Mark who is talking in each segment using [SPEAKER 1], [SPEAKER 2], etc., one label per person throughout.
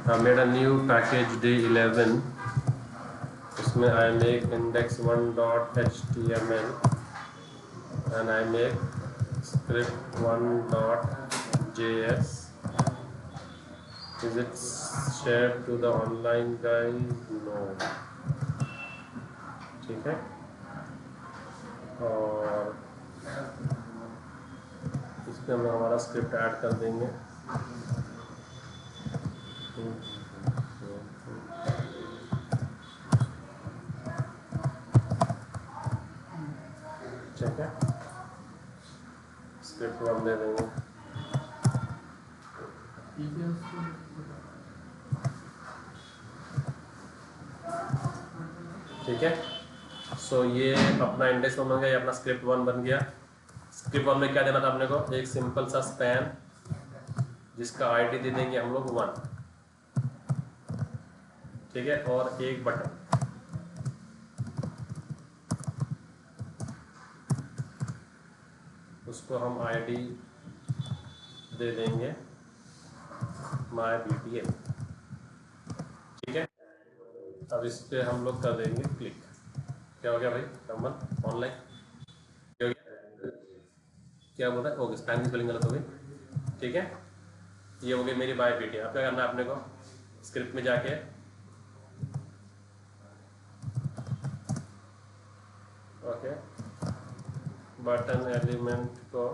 [SPEAKER 1] I made a new package day 11. उसमें I make index1.html and I make script1.js. Is it shared to the online guys? No. ठीक है, और इसमें हम हमारा स्क्रिप्ट ऐड कर देंगे। ठीक है, स्क्रिप्ट हम दे देंगे। ठीक है, सो ये अपना इंडेक्स वन बन गया, ये अपना स्क्रिप्ट वन बन गया। स्क्रिप्ट वन में क्या देना था अपने को? एक सिंपल सा स्पैन जिसका आईडी दे देंगे हम लोग 1। ठीक है, और एक बटन। उसको हम आईडी दे देंगे MyBTL। ठीक है, अब इस पे हम लोग कर देंगे क्लिक। क्या हो गया भाई रमन? ऑनलाइन क्या हो गया? क्या बोल रहा है? ओके, स्पैन की स्पेलिंग गलत हो गई। ठीक है, ये हो गई मेरी MyBTL। अब क्या करना है अपने को? स्क्रिप्ट में जाके ओके, बटन एलिमेंट को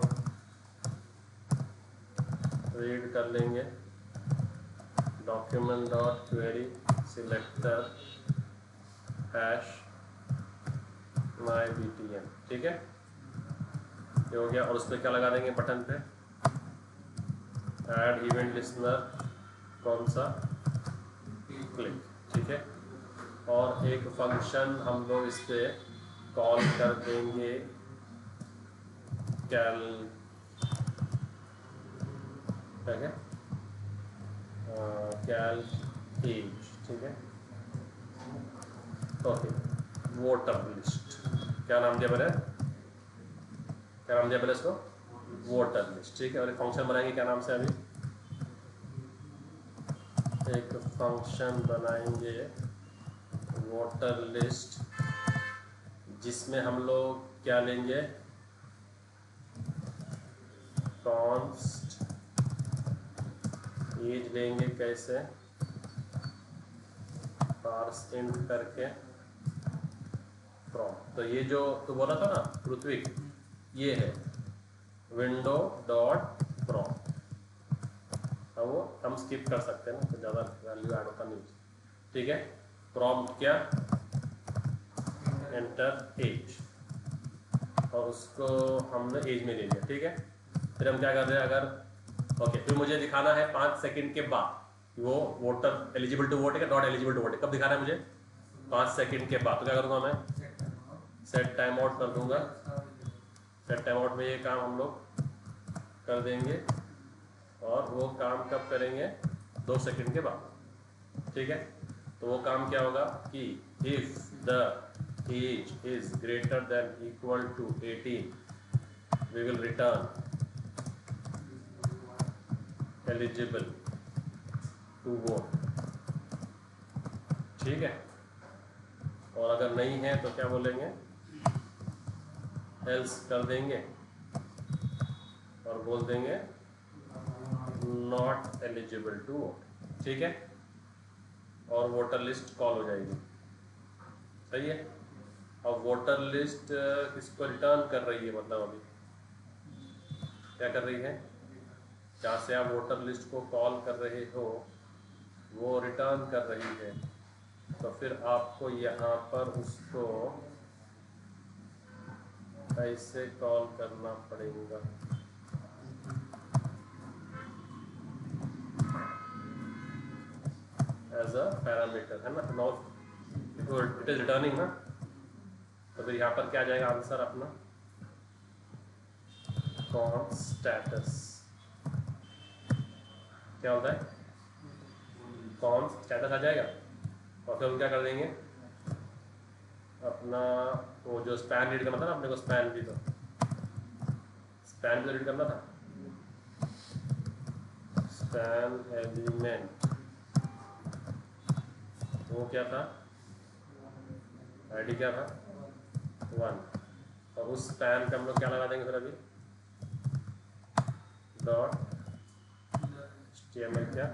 [SPEAKER 1] रीड कर लेंगे। Document dot query selector hash MyBTL। ठीक है, ये हो गया। और उस पर क्या लगा देंगे? बटन पे ऐड इवेंट लिसनर, कौन सा? क्लिक। ठीक है, और एक फंक्शन हम लोग इस पे कॉल कर देंगे कैल, ठीक है, कैल एज। ठीक है, ओके, वोटर लिस्ट। क्या नाम दिया मैंने? क्या नाम दिया मैंने इसको? Voter list. ठीक है, और एक फंक्शन बनाएंगे क्या नाम से? अभी एक फंक्शन बनाएंगे वोटर लिस्ट, जिसमें हम लोग क्या लेंगे? कॉन्स्ट एज लेंगे। कैसे? पार्स इंट करके फ्रॉम। तो ये जो तो बोला था ना ऋत्विक, ये है विंडो डॉट फ्रॉम। अब वो हम स्किप कर सकते हैं ना, तो ज़्यादा वैल्यू ऐड होता नहीं। ठीक है, प्रॉम्प्ट क्या? एंटर एज, और उसको हमने एज में ले लिया। ठीक है, फिर हम क्या कर रहे हैं? अगर ओके, फिर मुझे दिखाना है 5 सेकंड के बाद वो वोटर एलिजिबल टू वोट है, नॉट एलिजिबल टू वोट है। कब दिखाना है मुझे? 5 सेकंड के बाद। तो क्या करूँगा मैं? सेट टाइम आउट कर दूंगा। सेट टाइम आउट में ये काम हम लोग कर देंगे, और वो काम कब करेंगे? 2 सेकंड के बाद। ठीक है, तो वो काम क्या होगा कि if the age is greater than equal to 18 we will return eligible to vote. ठीक है, और अगर नहीं है तो क्या बोलेंगे? एल्स कर देंगे और बोल देंगे नॉट एलिजिबल टू वोट। ठीक है, और वोटर लिस्ट कॉल हो जाएगी। सही है, अब वोटर लिस्ट किसको रिटर्न कर रही है? मतलब अभी क्या कर रही है? जहाँ से आप वोटर लिस्ट को कॉल कर रहे हो वो रिटर्न कर रही है। तो फिर आपको यहाँ पर उसको ऐसे कॉल करना पड़ेगा। एज अ पैरामीटर, है ना? नॉट इट इज रिटर्निंग ना, तो फिर यहाँ पर क्या आ जाएगा आंसर अपना? Const status. क्या होता है? कॉन स्टेटस आ जाएगा, और फिर हम क्या कर देंगे? अपना वो जो स्पैन रीड करना था ना अपने को, स्पैन भी तो रीड करना था। स्पैन एलिमेंट वो क्या था, आईडी क्या था 1, और उस स्पैन का हम लोग क्या लगा देंगे फिर अभी डॉट HTML क्या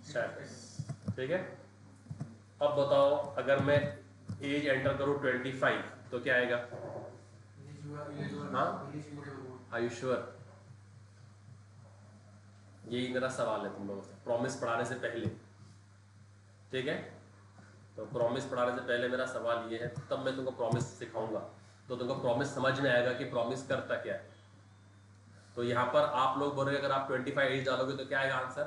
[SPEAKER 1] स्टेटस, ठीक है। अब बताओ अगर मैं एज एंटर करूं 25 तो क्या आएगा? हाँ, आर यू श्योर? यही मेरा सवाल है तुम लोगों से प्रॉमिस पढ़ाने से पहले, ठीक है। तो प्रॉमिस पढ़ाने से पहले मेरा सवाल ये है, तब मैं तुमको प्रॉमिस सिखाऊंगा तो तुमको प्रॉमिस समझ में आएगा कि प्रॉमिस करता क्या है। तो यहाँ पर आप लोग बोलोगे अगर आप 25 एज डालोगे तो क्या आएगा आंसर?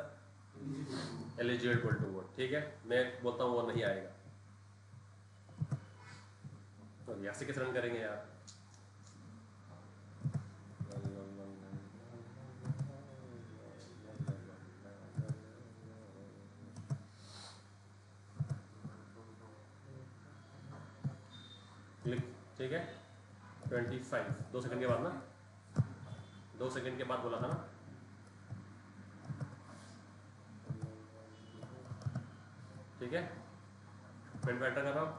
[SPEAKER 1] एलिजिबल टू वोट, ठीक है। मैं बोलता हूँ वो नहीं आएगा, तो यहाँ से कैसे रन करेंगे यार? क्लिक, ठीक है। 25 2 सेकंड के बाद ना, 2 सेकंड के बाद बोला था ना, ठीक है। पेन एंटर कर रहा हूँ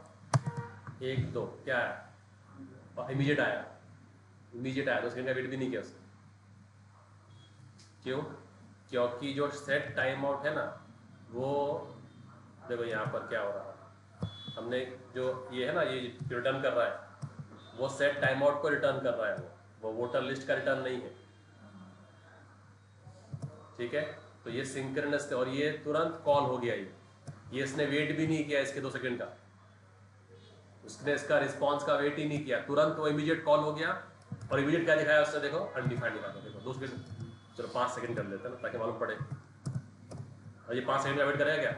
[SPEAKER 1] 1 2 क्या है? इमीडिएट आया, इमीडिएट आया, 2 सेकंड का वेट भी नहीं किया उसने। क्यों? क्योंकि जो सेट टाइम आउट है ना, वो देखो यहाँ पर क्या हो रहा है, हमने जो ये है ना, ये रिटर्न कर रहा है, वो सेट टाइम आउट को रिटर्न कर रहा है, वो वोटर लिस्ट का रिटर्न नहीं है, ठीक है। तो ये सिंक्रोनस, और ये तुरंत कॉल हो गया, ये इसने वेट भी नहीं किया इसके 2 सेकंड का, उसने इसका रिस्पॉन्स का वेट ही नहीं किया, तुरंत वो इमीडिएट कॉल हो गया। और इमीडिएट क्या दिखाया उसने? देखो अनडिफाइंड दिखाया, देखो 2 सेकंड, चलो 5 सेकंड कर लेते हैं ना ताकि मालूम पड़े। और ये 5 सेकंड का वेट करेगा क्या?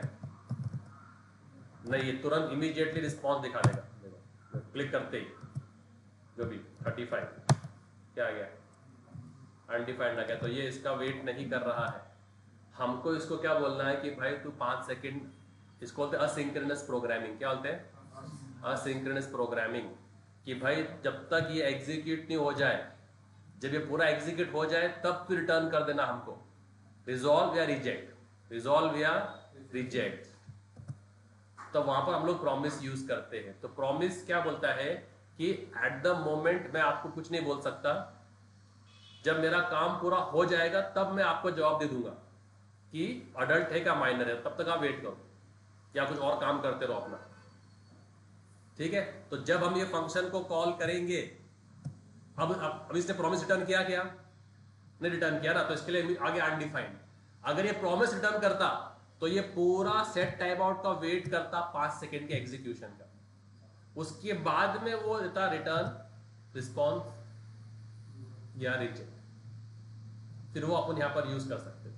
[SPEAKER 1] नहीं, ये तुरंत इमीडिएटली रिस्पॉन्स दिखा देगा। देखो क्लिक करते ही जो भी 35 क्या आ गया? अनडिफाइंड आ गया। तो ये इसका वेट नहीं कर रहा है। हमको इसको क्या बोलना है कि भाई तू 5 सेकंड, इसको बोलते हैं असिंक्रोनस प्रोग्रामिंग। क्या बोलते हैं? असिंक्रोनस प्रोग्रामिंग, कि भाई जब तक ये एग्जीक्यूट नहीं हो जाए, जब ये पूरा एग्जीक्यूट हो जाए तब फिर रिटर्न कर देना हमको, रिजॉल्व या रिजेक्ट, रिजॉल्व या रिजेक्ट। तो वहां पर हम लोग प्रॉमिस यूज करते हैं। तो प्रॉमिस क्या बोलता है कि एट द मोमेंट मैं आपको कुछ नहीं बोल सकता, जब मेरा काम पूरा हो जाएगा तब मैं आपको जवाब दे दूंगा कि अडल्ट है क्या माइनर है, तब तक आप वेट करो या कुछ और काम करते रहो अपना, ठीक है। तो जब हम ये फंक्शन को कॉल करेंगे, अब इसने प्रॉमिस रिटर्न किया क्या? नहीं रिटर्न किया ना, तो इसके लिए आगे अनडिफाइंड। अगर ये प्रॉमिस रिटर्न करता तो ये पूरा सेट टाइम आउट का वेट करता 5 सेकंड के एग्जीक्यूशन का, उसके बाद में वो देता रिटर्न, रिस्पॉन्स या रिजेक्ट, फिर वो अपन यहां पर यूज कर सकते थे।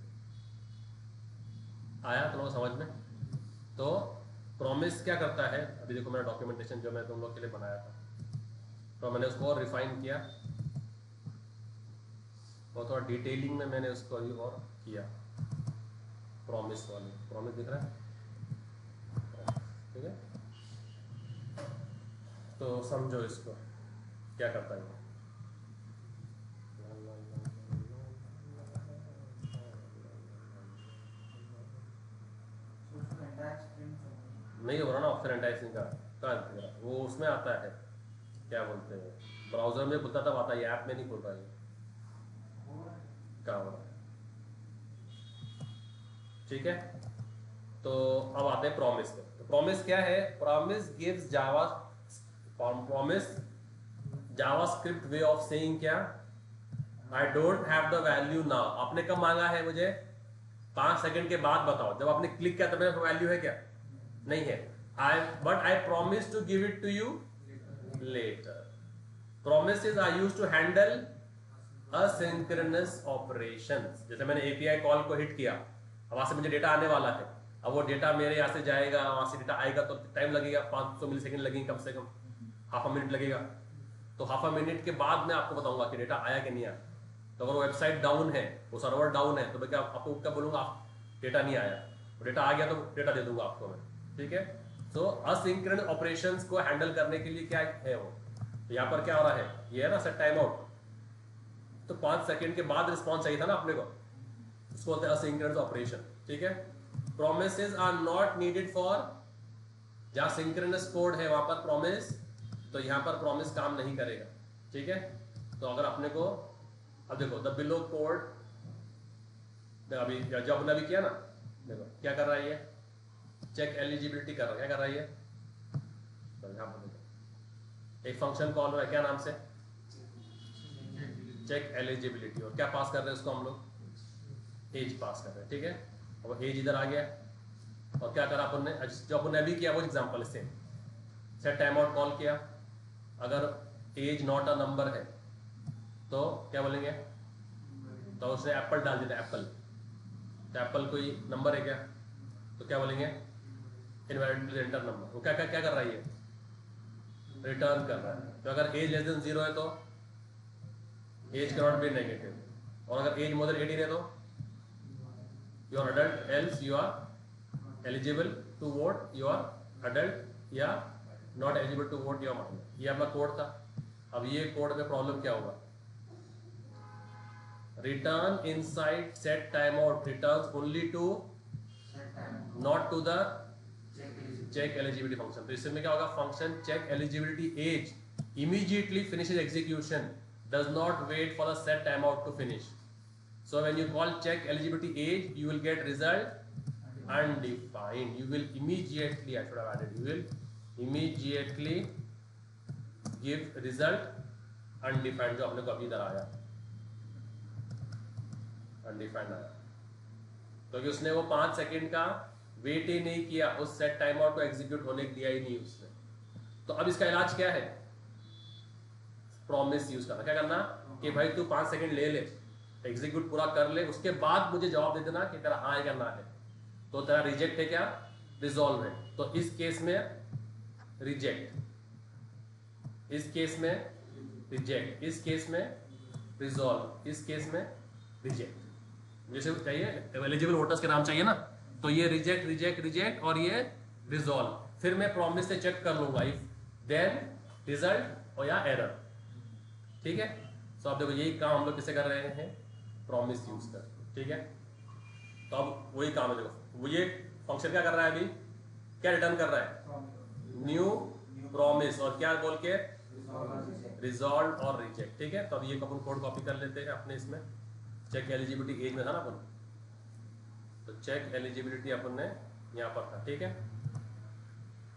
[SPEAKER 1] आया तुम लोग समझ में? तो प्रॉमिस क्या करता है, अभी देखो मेरा डॉक्यूमेंटेशन जो मैं तुम लोग के लिए बनाया था, तो मैंने उसको और रिफाइन किया, और थोड़ा डिटेलिंग में मैंने उसको और किया। प्रॉमिस वाले, प्रॉमिस दिख रहा है, ठीक है। तो समझो इसको क्या करता है। नहीं हो रहा ना ऑप्शन एंटाइसिंग का, कहाँ वो उसमें आता है, क्या बोलते हैं, ब्राउजर में खुलता तब आता है, ऐप में नहीं खुल रहा है। क्या हो रहा है, ठीक है। तो अब आते हैं प्रॉमिस पे। तो प्रॉमिस क्या है? Promise gives JavaScript way of saying क्या, I don't have the value now. आपने कब मांगा है मुझे? 5 सेकंड के बाद बताओ, जब आपने क्लिक किया तब मेरे वैल्यू है क्या? नहीं है। But I promise to give it to you later. Promises are used to handle asynchronous operations। जैसे मैंने API कॉल को हिट किया, अब वहां से मुझे डेटा आने वाला है, अब वो डेटा मेरे यहाँ से जाएगा, वहां से डेटा आएगा तो टाइम लगेगा, 500 मिली सेकेंड लगेंगे, कम से कम हाफ अ मिनट लगेगा। तो हाफ अ मिनट के बाद मैं आपको बताऊंगा कि डेटा आया कि नहीं आया। तो अगर वो वेबसाइट डाउन है, वो सर्वर डाउन है, तो मैं क्या आपको क्या बोलूंगा, डेटा नहीं आया, डेटा आ गया तो डेटा दे दूंगा आपको मैं, ठीक है। सो असिंक्रोनस ऑपरेशंस को हैंडल करने के लिए क्या है वो, तो यहाँ पर क्या हो रहा है, ये है ना सेट टाइम आउट, तो 5 सेकंड के बाद रिस्पॉन्स चाहिए था ना अपने को, उसको बोलते हैं असिंक्रोनस ऑपरेशन, ठीक है। Promises are not needed for जहाँ सिंक्रोनस कोड है वहाँ पर प्रॉमिस, तो यहाँ पर प्रॉमिस काम नहीं करेगा, ठीक है। तो अगर अपने को अब देखो द बिलो कोड, अभी जो अपने अभी किया ना, देखो क्या कर रहा है ये, चेक एलिजिबिलिटी कर रहा है, क्या कर रहा है ये, तो यहाँ पर देखो एक फंक्शन कॉल हो रहा है, क्या नाम से, चेक एलिजिबिलिटी, और क्या पास कर रहे हैं उसको हम लोग, एज पास कर रहे हैं, ठीक है। और एज इधर आ गया, और क्या करा अपन ने, जो अपन ने अभी किया वो एग्जांपल से सेट टाइम आउट कॉल किया, अगर एज नॉट अ नंबर है तो क्या बोलेंगे, तो उसने एप्पल डाल दिया एप्पल, तो एप्पल कोई नंबर है क्या, तो क्या बोलेंगे इनवैलिड एंटर नंबर, वो क्या क्या क्या कर रहा है ये, रिटर्न कर रहा है। तो अगर एज लेस देन 0 है तो age can not be negative, और अगर एज मोर देन 18 है तो you are adult else you are eligible to vote, you are adult या not eligible to vote, you are minor. ये अपना कोड था। अब ये कोड में प्रॉब्लम क्या होगा, return inside set time out returns only to not to the check eligibility function. तो इसमें क्या होगा, function check eligibility as immediately finishes execution, does not wait for the set timeout to finish. So when you call check eligibility age, you will get result undefined. You will immediately, I should have added, you will immediately give result undefined, जो अपने को अभी इधर आया undefined आया, क्योंकि उसने वो 5 सेकंड का वेट ही नहीं किया, उस सेट टाइम आउट को एग्जीक्यूट होने दिया ही नहीं उसने। तो अब इसका इलाज क्या है, प्रॉमिस यूज करना। क्या करना कि भाई तू 5 सेकंड ले ले, एग्जीक्यूट पूरा कर ले, उसके बाद मुझे जवाब दे देना कि तेरा हाँ है करना है, तो तेरा रिजेक्ट है क्या रिजॉल्व है। तो इस केस में रिजेक्ट, इस केस में रिजेक्ट, इस केस में रिजॉल्व, इस केस में रिजेक्ट। जैसे चाहिए एलिजिबल वोटर्स के नाम चाहिए ना, तो ये रिजेक्ट रिजेक्ट रिजेक्ट और ये रिजॉल्व, फिर मैं प्रॉमिस से चेक कर लूंगा इफ देन रिजल्ट और या एरर, ठीक है। तो आप देखो यही काम हम लोग किसे कर रहे हैं, प्रॉमिस यूज कर, ठीक है। तो अब वही काम है, देखो वो ये फंक्शन क्या कर रहा है, अभी क्या रिटर्न कर रहा है, न्यू प्रॉमिस, और क्या बोल के रिजॉल्व और रिजेक्ट, ठीक है। तो अब ये अपन कोड कॉपी कर लेते हैं अपने इसमें, चेक एलिजिबिलिटी एज में था ना अपन, तो चेक एलिजिबिलिटी अपन ने यहाँ पर था, ठीक है।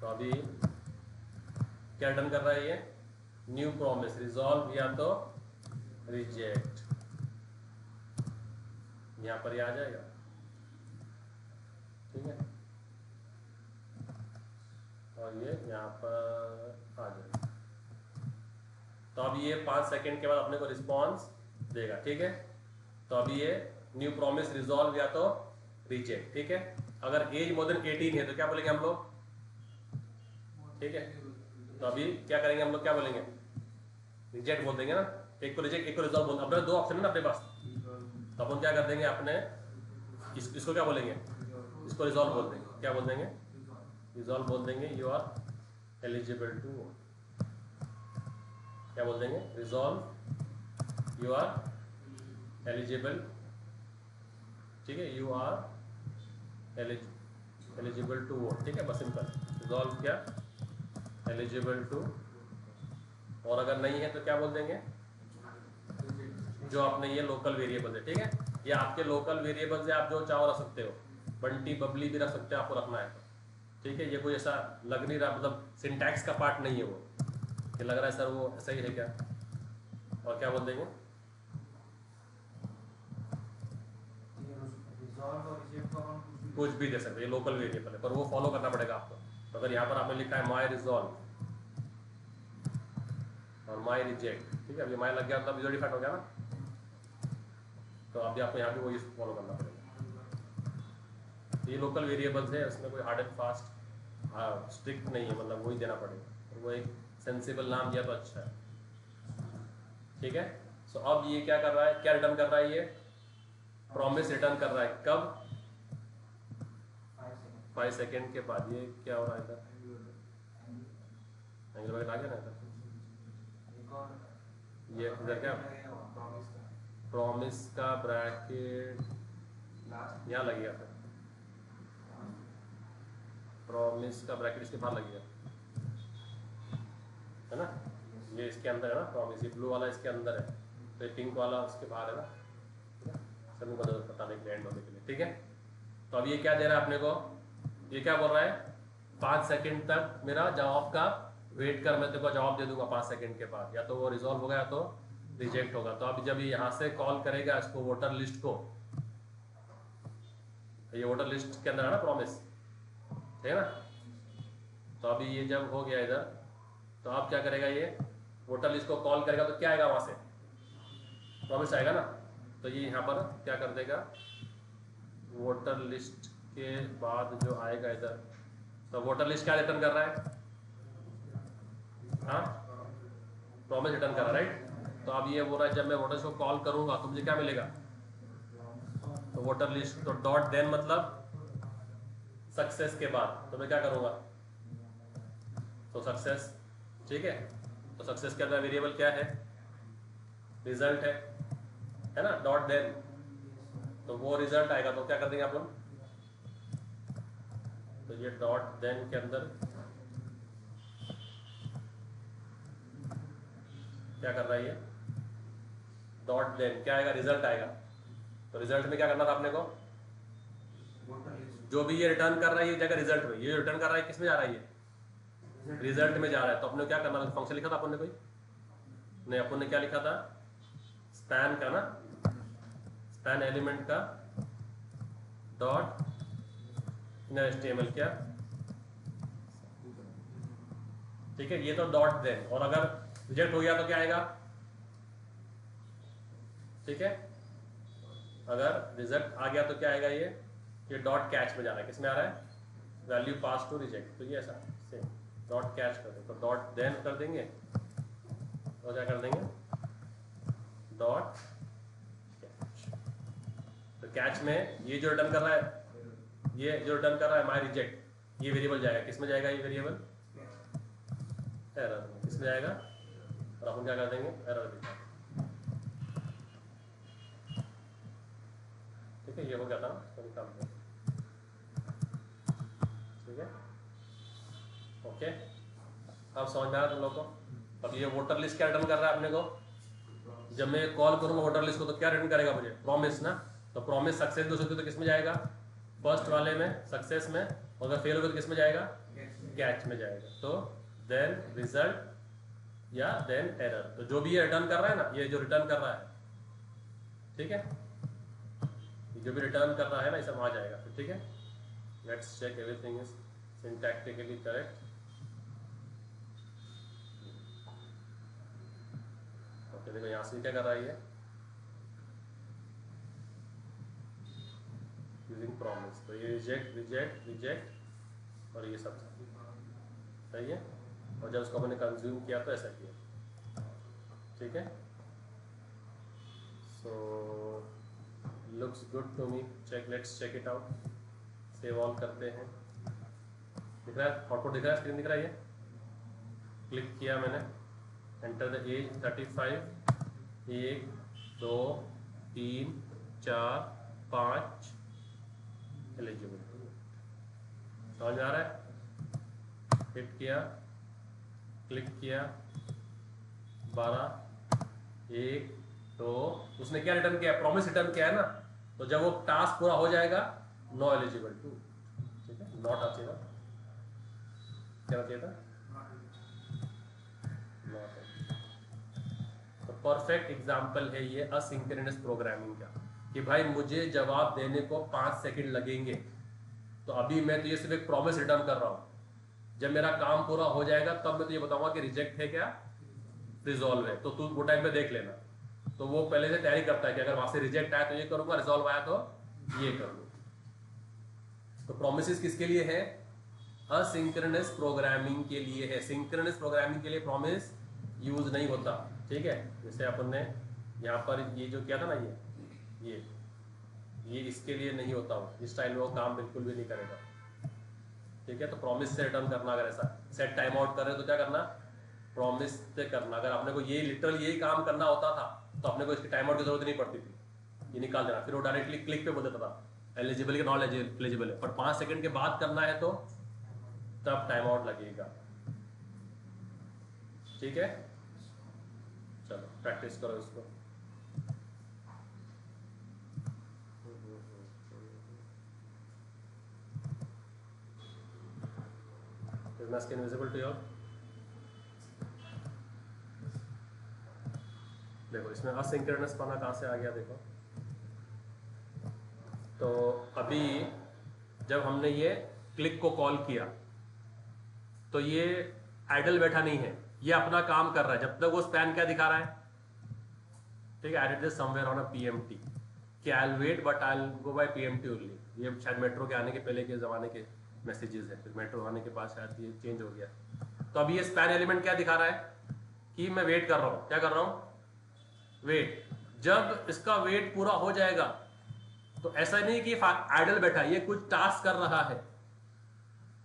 [SPEAKER 1] तो अभी क्या रिटर्न कर रहा है ये, न्यू प्रॉमिस, रिजॉल्व या तो रिजेक्ट, यहाँ पर ये आ जाएगा, ठीक है, और ये यहाँ पर आ जाएगा। तो अब ये 5 सेकंड के बाद अपने को रिस्पॉन्स देगा, ठीक है। तो अभी ये न्यू प्रॉमिस रिजॉल्व या तो रिजेक्ट, ठीक है। अगर एज मोर देन 18 है तो क्या बोलेंगे हम लोग, ठीक है। तो अभी क्या करेंगे हम लोग, क्या बोलेंगे, रिजेक्ट बोल देंगे ना, एक को रिजेक्ट एक को रिजॉल्व बोल, अपने 2 ऑप्शन है ना अपने पास, तो अपन क्या कर देंगे अपने इसको क्या बोलेंगे, इसको रिजॉल्व बोल देंगे, क्या बोल देंगे, रिजॉल्व बोल देंगे, you are eligible to vote, क्या बोल देंगे, रिजॉल्व यू आर एलिजिबल, ठीक है, you are eligible to vote, ठीक है, बस सिंपल, रिजॉल्व क्या एलिजिबल टू, और अगर नहीं है तो क्या बोल देंगे, जो आपने ये लोकल वेरिएबल है, ठीक है, ये आपके लोकल वेरिएबल से आप जो चाहो रख सकते हो, बंटी बबली भी रख सकते हो आपको रखना है तो, ठीक है। ये कोई ऐसा लग नहीं रहा, मतलब सिंटैक्स का पार्ट नहीं है वो, कि लग रहा है सर वो ऐसा ही है क्या, और क्या बोल देंगे, कुछ भी दे सकते, ये लोकल वेरिएबल है पर वो फॉलो करना पड़ेगा आपको। तो अगर यहाँ पर आपने लिखा है माई रिजॉल्व और माई रिजेक्ट, ठीक है, अब ये माई लग गया मतलब विजुअल डिफेक्ट हो गया ना, तो अभी आपको यहाँ पे वही फॉलो करना पड़ेगा। ये लोकल वेरिएबल्स है, उसमें कोई हार्ड एंड फास्ट स्ट्रिक्ट नहीं है, मतलब वही देना पड़ेगा, वो एक सेंसिबल नाम दिया तो अच्छा है, ठीक है। सो अब ये क्या कर रहा है, क्या रिटर्न कर रहा है, ये प्रॉमिस रिटर्न कर रहा है, कब 5 सेकेंड के बाद। ये क्या हो रहा है इधर, एंगल ब्रैकेट आ गया ना इधर, ये इधर क्या प्रॉमिस का ब्रैकेट यहाँ लगेगा, प्रॉमिस का ब्रैकेट इसके बाहर लगेगा, है ना, ये इसके अंदर है ना प्रॉमिस, ये ब्लू वाला इसके अंदर है, तो ये पिंक वाला उसके बाहर है ना, ठीक है, सभी को बताने के लिए, एंड होने के लिए, ठीक है। तो अब ये क्या दे रहा है अपने को, ये क्या बोल रहा है, 5 सेकंड तक मेरा जवाब का वेट कर, मैं तेरे को जवाब दे दूंगा 5 सेकंड के बाद, या तो वो रिजॉल्व होगा या तो रिजेक्ट होगा। तो अब जब ये यहाँ से कॉल करेगा इसको, वोटर लिस्ट को, ये वोटर लिस्ट के अंदर है ना प्रॉमिस, ठीक है ना। तो अभी ये जब हो गया इधर, तो अब क्या करेगा, ये वोटर लिस्ट को कॉल करेगा, तो क्या आएगा वहां से, प्रॉमिस आएगा ना। तो ये यहाँ पर क्या कर देगा, वोटर लिस्ट के बाद जो आएगा इधर, तो वोटर लिस्ट क्या रिटर्न कर रहा है, हाँ प्रॉमिस रिटर्न कर रहा है, राइट। तो अब ये बोल रहा है जब मैं वोटर लिस्ट को कॉल करूंगा तो मुझे क्या मिलेगा, तो वोटर लिस्ट, तो डॉट देन मतलब सक्सेस के बाद, तो मैं क्या करूंगा, तो सक्सेस, ठीक है। तो सक्सेस के अंदर वेरिएबल क्या है, रिजल्ट है ना, डॉट देन, तो वो रिजल्ट आएगा, तो क्या कर देंगे अपन, तो ये डॉट देन के अंदर क्या कर रहा है, ये डॉट देन क्या आएगा, रिजल्ट आएगा। तो रिजल्ट में क्या करना था अपने को, जो भी ये रिटर्न कर रहा है ये जगह रिजल्ट में, ये रिटर्न कर रहा है किस में जा रहा है, ये रिजल्ट में जा रहा है। तो अपने को क्या करना था, फंक्शन लिखा था अपन ने कोई नहीं, अपन ने क्या लिखा था, स्पैन का ना, स्पैन एलिमेंट का डॉट इनर HTML क्या, ठीक है, ये तो डॉट देन, और अगर रिजेक्ट हो गया तो क्या आएगा, ठीक है, अगर रिजल्ट आ गया तो क्या आएगा, ये डॉट कैच में जा रहा है, किस में आ रहा है, वैल्यू पास टू रिजेक्ट, तो ये ऐसा सेम डॉट कैच कर देंगे, तो डॉट देन कर देंगे, और क्या कर देंगे, डॉट कैच। तो कैच में ये जो रिटर्न कर रहा है, ये जो रिटर्न कर रहा है माय रिजेक्ट, ये वेरिएबल जाएगा, किस में जाएगा, ये वेरिएबल एरर में, किस में जाएगा, और अपन क्या कर देंगे, एरर दिखा, ठीक है, ये हो गया था, काम ठीक है, ओके। अब समझ में आया तुम लोग को। अब ये वोटर लिस्ट क्या रिटर्न कर रहा है अपने को, जब मैं कॉल करूंगा वोटर लिस्ट को तो क्या रिटर्न करेगा मुझे, प्रॉमिस ना। तो प्रॉमिस सक्सेस हो सकती है तो किस में जाएगा, फर्स्ट वाले में सक्सेस में, और अगर फेल हो गया तो किस में जाएगा, कैच में जाएगा। तो देन रिजल्ट या देन एरर, तो जो भी ये रिटर्न कर रहा है ना, ये जो रिटर्न कर रहा है, ठीक है, जो भी रिटर्न कर रहा है ना, ये सब वहां जाएगा, ठीक है। Let's check everything is syntactically correct. Okay, देखो यहाँ से क्या कर रहा है, ये यूजिंग प्रॉमिस, तो ये रिजेक्ट रिजेक्ट रिजेक्ट और ये सब सही है। और जब उसको हमने कंज्यूम किया तो ऐसा किया, ठीक है। So looks good to me, check, let's check it out, save all करते हैं। दिख रहा है आउटपुट, दिख रहा है, स्क्रीन दिख रहा है, ये क्लिक किया मैंने, एंटर द एज 35, 1 2 3 4 5 एलिजिबल, समझ में आ रहा है। हिट किया, क्लिक किया, 12 1 2, उसने क्या रिटर्न किया, प्रॉमिस रिटर्न किया है ना। तो जब वो टास्क पूरा हो जाएगा, नो एलिजिबल टू, ठीक है, नॉट आ चाहिए, क्या चाहिए था, नॉट। तो परफेक्ट एग्जाम्पल है ये असिंक्रोनस प्रोग्रामिंग का, कि भाई मुझे जवाब देने को 5 सेकंड लगेंगे, तो अभी मैं तो ये सिर्फ एक प्रॉमिस रिटर्न कर रहा हूँ, जब मेरा काम पूरा हो जाएगा तब मैं तो ये बताऊंगा कि रिजेक्ट है क्या रिजॉल्व है, तो तू वो टाइम पे देख लेना। तो वो पहले से तैयारी करता है कि अगर वहां से रिजेक्ट आया तो ये करूंगा, रिजॉल्व आया तो ये करूंगा। तो प्रोमिसेस किसके लिए है, असिंक्रोनस प्रोग्रामिंग के लिए है। सिंक्रोनस प्रोग्रामिंग के लिए प्रॉमिस यूज नहीं होता, ठीक है। जैसे अपन ने यहाँ पर ये जो किया था ना, ये इसके लिए नहीं होता हो, इस टाइम में वो काम बिल्कुल भी नहीं करेगा, ठीक है। तो प्रॉमिस से रिटर्न करना, अगर ऐसा सेट टाइम आउट कर रहे हो तो क्या करना, प्रॉमिस से करना। अगर आपने को ये लिटरली यही काम करना होता था तो अपने को इसकी टाइम आउट की जरूरत नहीं पड़ती थी, ये निकाल देना, फिर वो डायरेक्टली क्लिक पे बोल देता था एलिजिबल या नॉन एलिजिबल है। पर 5 सेकंड के बाद करना है तो तब टाइम आउट लगेगा। ठीक है, चलो प्रैक्टिस करो इसको। Is my screen visible to you all? देखो इसमें असिंक्रोनस पना कहाँ से आ गया देखो। तो अभी जब हमने ये क्लिक को कॉल किया तो ये आइडल बैठा नहीं है, ये अपना काम कर रहा है। जब तक वो स्पैन क्या दिखा रहा है, ठीक है, I did this somewhere on a PMT कि I will wait but I will go by PMT only. ये शायद मेट्रो के आने के पहले के ज़माने के मैसेजेस है, फिर मेट्रो आने के बाद शायद ये चेंज हो गया। तो अभी ये स्पैन एलिमेंट क्या दिखा रहा है कि मैं वेट कर रहा हूँ। क्या कर रहा हूँ? वेट। जब इसका वेट पूरा हो जाएगा तो ऐसा नहीं कि आइडल बैठा है, ये कुछ टास्क कर रहा है,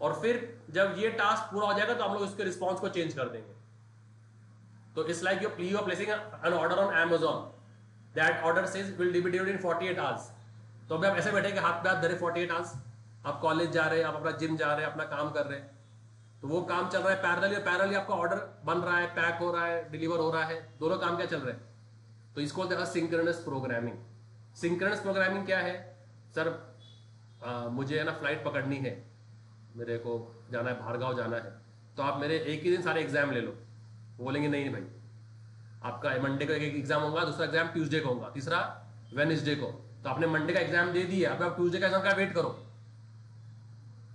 [SPEAKER 1] और फिर जब ये टास्क पूरा हो जाएगा तो हम लोग इसके रिस्पॉन्स को चेंज कर देंगे। तो it's like you are placing an order on Amazon, that order says will be delivered in 48 hours. तो अभी आप ऐसे बैठेंगे हाथ पे हाथ धरे 48 आवर्स, आप कॉलेज जा रहे हैं, आप अपना जिम जा रहे हैं, अपना काम कर रहे हैं, तो वो काम चल रहा है पैरेलली, और पैरेलली आपका ऑर्डर बन रहा है, पैक हो रहा है, डिलीवर हो रहा है, दोनों काम क्या चल रहे हैं। तो इसको बोलते हैं सिंक्रोनस प्रोग्रामिंग। सिंक्रोनस प्रोग्रामिंग क्या है? सर मुझे है ना फ्लाइट पकड़नी है, मेरे को जाना है, बाहर गाँव जाना है, तो आप मेरे एक ही दिन सारे एग्जाम ले लो। वो बोलेंगे नहीं भाई, आपका मंडे को एक एग्जाम होगा, दूसरा एग्जाम ट्यूसडे को होगा, तीसरा वेडनेसडे को। तो आपने मंडे का एग्जाम दे दिया, अब आप ट्यूसडे का एग्जाम का वेट करो,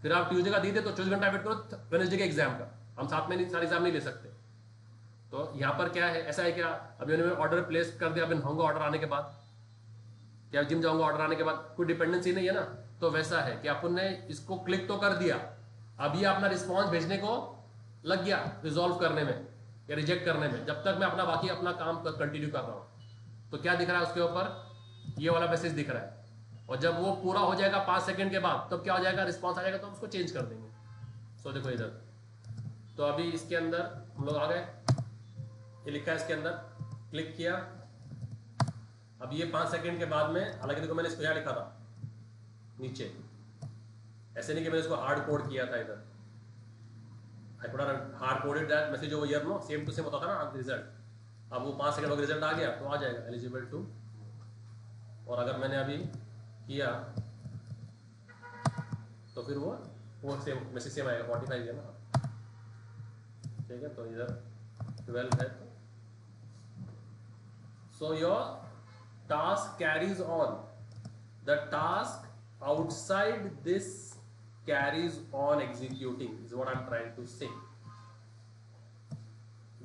[SPEAKER 1] फिर आप ट्यूसडे का दीजिए तो 24 घंटा वेट करो वेडनेसडे के एग्जाम का। हम साथ में सारे एग्जाम नहीं ले सकते। तो यहाँ पर क्या है, ऐसा है क्या, अभी उन्होंने ऑर्डर प्लेस कर दिया, अभी नहाऊंगा ऑर्डर आने के बाद, क्या जिम जाऊंगा ऑर्डर आने के बाद, कोई डिपेंडेंसी नहीं है ना। तो वैसा है कि अपन ने इसको क्लिक तो कर दिया, अब ये अपना रिस्पॉन्स भेजने को लग गया, रिजॉल्व करने में या रिजेक्ट करने में, जब तक मैं अपना बाकी अपना काम कंटिन्यू कर रहा हूँ। तो क्या दिख रहा है उसके ऊपर, ये वाला मैसेज दिख रहा है, और जब वो पूरा हो जाएगा 5 सेकंड के बाद, तब क्या हो जाएगा, रिस्पॉन्स आ जाएगा, तो हम उसको चेंज कर देंगे। सो देखो इधर, तो अभी इसके अंदर हम लोग आ गए, ये लिखा है इसके अंदर, क्लिक किया, अब ये 5 सेकंड के बाद में, हालांकि देखो मैंने इसको यहाँ लिखा था नीचे, ऐसे नहीं कि मैंने इसको हार्ड कोड किया था इधर, I could hard coded that message over here, no, same to same होता था ना रिजल्ट। अब वो 5 सेकंड का रिजल्ट आ गया तो आ जाएगा एलिजिबल टू, और अगर मैंने अभी किया तो फिर वो सेम मैसेज सेम आएगा, 45 है ना, ठीक है, तो इधर 12 है। So your task carries on, the task outside this carries on executing is what I'm trying to say।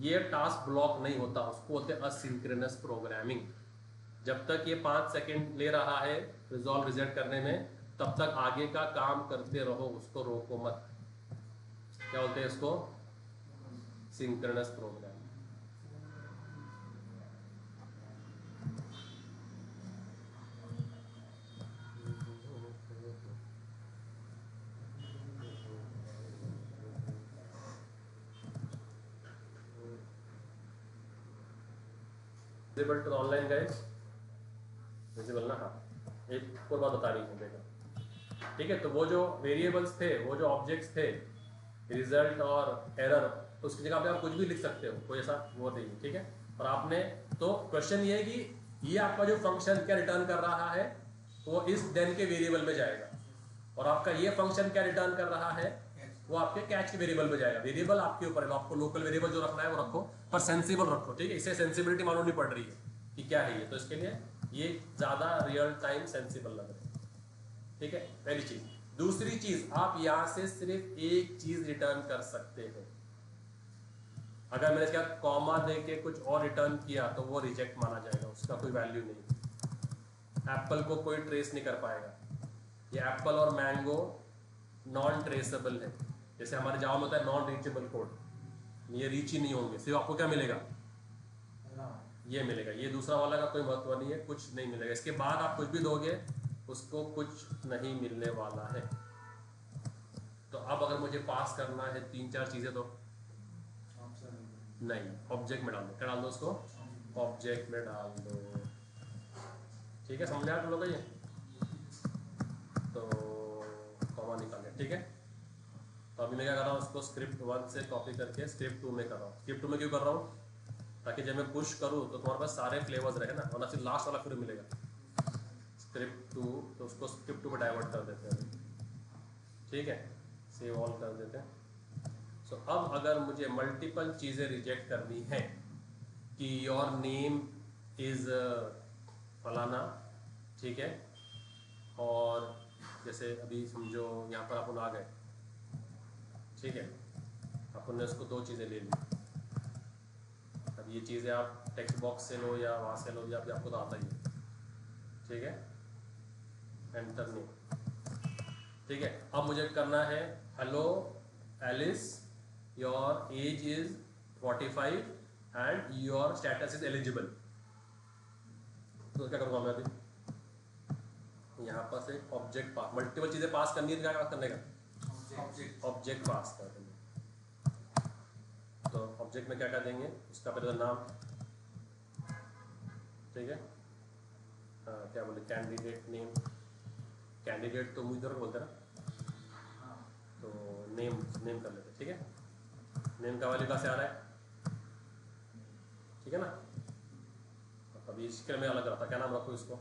[SPEAKER 1] ये टास्क ब्लॉक नहीं होता, उसको बोलते हैं असिंक्रोनस प्रोग्रामिंग। जब तक ये 5 सेकंड ले रहा है रिजॉल्व रिजल्ट करने में, तब तक आगे का काम करते रहो, उसको रोको मत। क्या बोलते हैं इसको? Synchronous programming. Visible to online guys, visible ना? हाँ, एक और बात बता रही हूँ, देखो, ठीक है, तो वो जो वेरिएबल्स थे, वो जो ऑब्जेक्ट्स थे, रिजल्ट और एरर, उसकी जगह पे आप कुछ भी लिख सकते हो, कोई ऐसा वो नहीं, ठीक है। और आपने, तो क्वेश्चन ये है कि ये आपका जो फंक्शन क्या रिटर्न कर रहा है, वो इस देन के वेरिएबल में जाएगा, और आपका ये फंक्शन क्या रिटर्न कर रहा है, वो आपके कैच के वेरिएबल में जाएगा। वेरिएबल आपके ऊपर है, आपको लोकल वेरिएबल जो रखना है वो रखो, पर सेंसिबल रखो, ठीक है। इससे सेंसिबिलिटी मालूम नहीं पड़ रही है कि क्या है ये, तो इसके लिए ये ज्यादा रियल टाइम सेंसिबल लग रहा है, ठीक है, पहली चीज। दूसरी चीज, आप यहां से सिर्फ एक चीज रिटर्न कर सकते हो। अगर मैंने इसका कॉमा देके कुछ और रिटर्न किया तो वो रिजेक्ट माना जाएगा, उसका कोई वैल्यू नहीं। एप्पल को कोई ट्रेस नहीं कर पाएगा, ये एप्पल और मैंगो नॉन ट्रेसेबल है। जैसे हमारे जावा में होता है नॉन रीचेबल कोड, ये रीच ही नहीं होंगे, सिर्फ आपको क्या मिलेगा, ये मिलेगा। ये दूसरा वाला का कोई महत्व नहीं है, कुछ नहीं मिलेगा। इसके बाद आप कुछ भी दोगे उसको कुछ नहीं मिलने वाला है। तो अब अगर मुझे पास करना है 3-4 चीजें, तो नहीं, ऑब्जेक्ट में डाल दो। क्या डाल दो उसको? ऑब्जेक्ट में डाल दो, ठीक है, समझे आप लोग ये? तो कॉमा निकाल, ठीक है। तो अभी मैं क्या कर रहा हूँ, उसको स्क्रिप्ट 1 से कॉपी करके स्क्रिप्ट 2 में कर रहा हूँ। स्क्रिप्ट 2 में क्यों कर रहा हूँ, ताकि जब मैं पुश करूँ तो तुम्हारे पास सारे फ्लेवर्स रहे ना, वरना फिर लास्ट वाला फिर मिलेगा स्क्रिप्ट 2, तो उसको स्क्रिप्ट 2 में डाइवर्ट कर देते हैं। ठीक है, सेव ऑल कर देते हैं। सो अब अगर मुझे मल्टीपल चीज़ें रिजेक्ट करनी है कि योर नेम इज़ फलाना, ठीक है, और जैसे अभी समझो यहाँ पर अपन आ गए, ठीक है, अपन ने उसको 2 चीज़ें ले ली। अब ये चीज़ें आप टेक्स्ट बॉक्स से लो या वहाँ से लो, या अभी आपको तो आता ही है, ठीक है, एंटर नेम, ठीक है। अब मुझे करना है hello Alice, your age is 45 and your status is eligible. तो क्या करूँगा मैं अभी, यहाँ पर से ऑब्जेक्ट पास, मल्टीपल चीज़ें पास करनी है, तो क्या करने का, ऑब्जेक्ट पास कर देंगे। तो ऑब्जेक्ट में क्या कर देंगे, उसका पहले नाम, ठीक है, हाँ क्या बोले, कैंडिडेट नेम, कैंडिडेट तो मुझे बोलते हैं ना, तो नेम कर लेते, ठीक है। नेम का वैल्यू कहाँ से आ रहा है, ठीक है ना। अभी इसके में अलग रहा था, क्या नाम रखो इसको,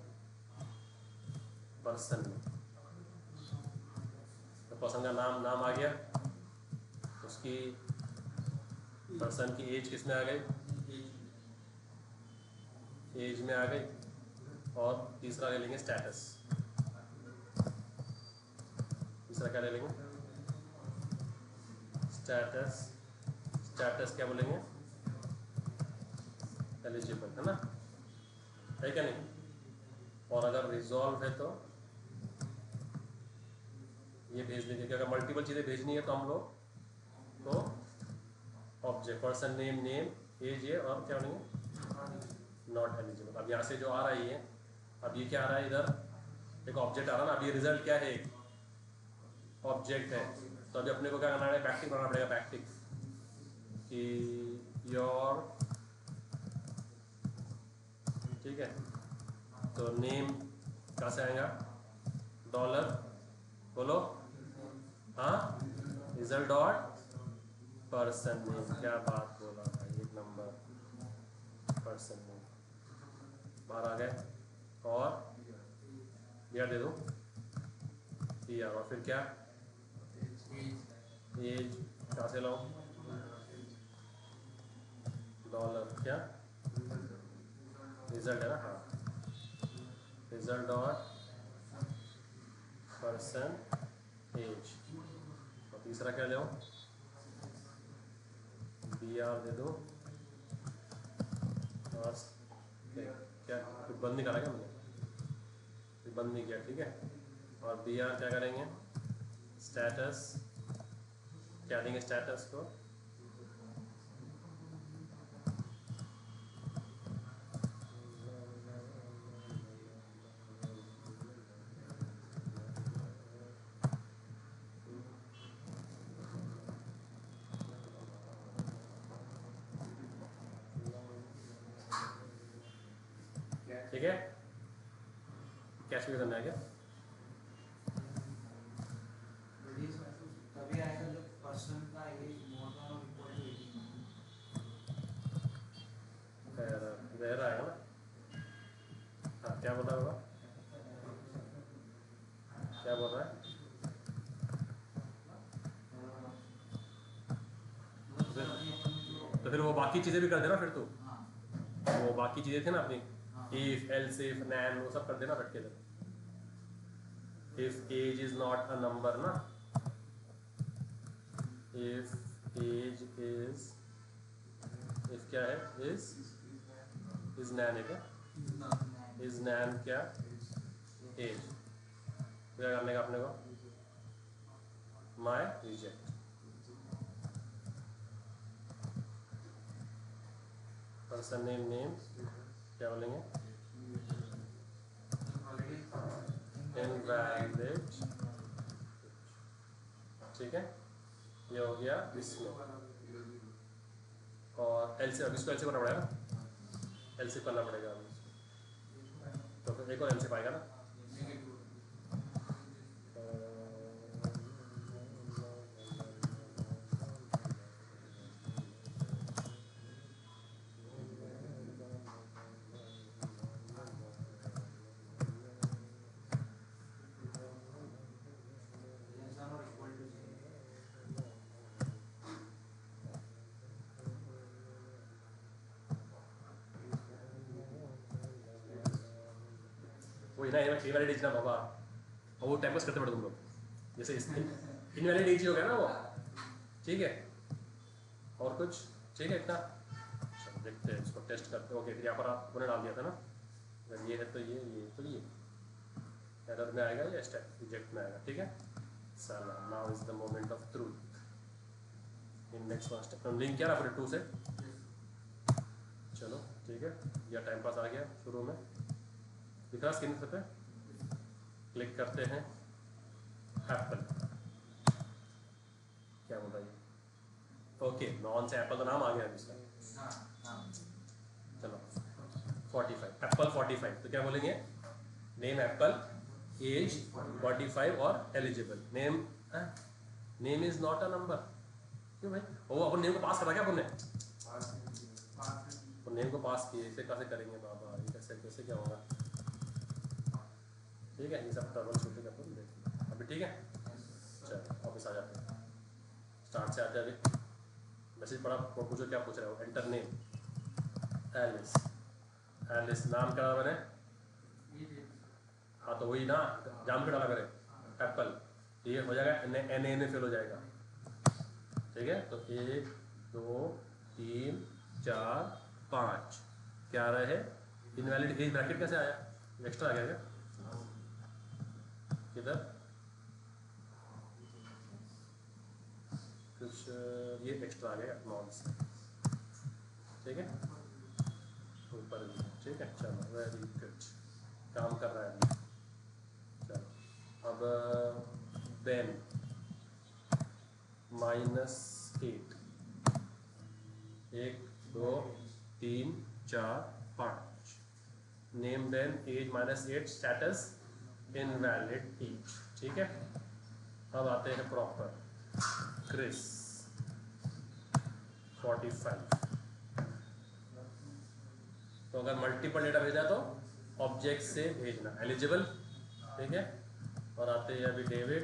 [SPEAKER 1] पर्सन में, तो पर्सन का नाम आ गया, उसकी पर्सन की एज किस में आ गई, एज में आ गई, और तीसरा ले लेंगे स्टेटस, तीसरा क्या ले लेंगे, स्टेटस, स्टेटस क्या बोलेंगे, एलिजिबल, है ना, है क्या नहीं। और अगर रिजॉल्व है तो ये भेज देंगे, कि अगर मल्टीपल चीज़ें भेजनी है तो हम लोग तो ऑब्जेक्ट पर्सन नेम एज ये और क्या बोलेंगे, नॉट एलिजिबल। अब यहाँ से जो आ रहा है ये, अब ये क्या आ रहा है, इधर एक ऑब्जेक्ट आ रहा है ना, अब ये रिजल्ट क्या है, ऑब्जेक्ट है। तो अभी अपने को क्या करना है, बैकटिक बनाना पड़ेगा, बैकटिक कि योर, ठीक है, तो नेम कहाँ से आएगा, डॉलर, बोलो, हाँ, रिजल्ट डॉट पर्सन नेम, क्या बात बोला भाई, 1 नंबर, पर्सन नेम बाहर आ गए, और यह दे दो पीआर, और फिर क्या, एज कहाँ से लाऊं, डॉलर, क्या रिजल्ट है ना, हाँ, रिजल्ट डॉट पर्सन एज, और तीसरा क्या ले, बी आर दे दो, और क्या कुछ बंद नहीं करा क्या मैंने, बंद नहीं किया, ठीक है। और बी आर क्या करेंगे, स्टेटस, क्या देंगे स्टेटस को, ठीक है, कैश भी करना है क्या,
[SPEAKER 2] तभी आएगा जब पर्सन का एज मोर देन और इक्वल टू 18।
[SPEAKER 1] रह रहा है ना, हाँ क्या बोल रहा होगा, क्या बोल रहा है, तो फिर वो बाकी चीज़ें भी कर देना फिर, तो वो बाकी चीज़ें थे ना अपनी, इफ एल्स इफ नैन, वो सब कर देना रट के, if age is not a number ना, इफ एज इज, इफ क्या है, इज नैन है क्या, इज नैन क्या, एज, क्या करने का अपने को, माई रिजेक्ट, पर्सन नेम क्या बोलेंगे, इनवैलिड, ठीक है, ये हो गया इसमें। और एल से, अब इसको एल से करना पड़ेगा ना, एल से करना पड़ेगा अभी, तो फिर एक और एल से पाएगा ना, बिना इनवैलिड एज ना बाबा, और वो टाइम पास करते पड़े तुम लोग, जैसे इनवैलिड एज ही हो गया ना वो, ठीक है। और कुछ ठीक है इतना, चलो देखते हैं इसको टेस्ट करते हैं। ओके फिर यहाँ पर आपने डाल दिया था ना, अगर ये है तो ये तो ये एरर में आएगा या स्टेप रिजेक्ट में आएगा, ठीक है। साला now is the moment of truth in next one step. Link क्या रहा 2 से, चलो ठीक है। या टाइम पास आ गया शुरू में, दिख रहा स्क्रीन पे, क्लिक करते हैं एप्पल, क्या बोल रहा है, ओके नॉन से एप्पल का नाम आ गया इसका, चलो 45 एप्पल 45, तो क्या बोलेंगे, नेम एप्पल, एज 45 और eligible. Name is not a number, क्यों भाई, वो अपन नेम को पास करा क्या अपन ने, तो नेम को पास किए, इसे कैसे करेंगे बाबा, ये कैसे क्या होगा, ठीक है। ये सब ट्रबल छूटे का अपन देखेंगे अभी, ठीक है। चलो वापस आ जाते हैं, स्टार्ट से आते हैं अभी। मैसेज पढ़ा, पूछो क्या पूछ रहे हो। एंटर नेम एलिस, एलिस नाम क्या डाला मैंने, हाँ तो वही ना, जाम के डाला करें एप्पल, ये हो जाएगा एन ए फेल हो जाएगा, ठीक है। तो 1 2 3 4 5 क्या आ रहा है, इनवैलिड एज ब्रैकेट कैसे आया, एक्स्ट्रा आ गया क्या, किधर कुछ ये एक्स्ट्रा आ गया नॉन से, ठीक है, ऊपर, ठीक है। चलो वेरी गुड, काम कर रहा है अभी। चलो अब then -8, 1 2 3 4 5, name then age -8, status invalid age, ठीक है। अब आते हैं प्रॉपर, क्रिस 45, तो अगर मल्टीपल डेटा भेजा तो ऑब्जेक्ट से भेजना, एलिजिबल, ठीक है। और आते हैं अभी डेविड,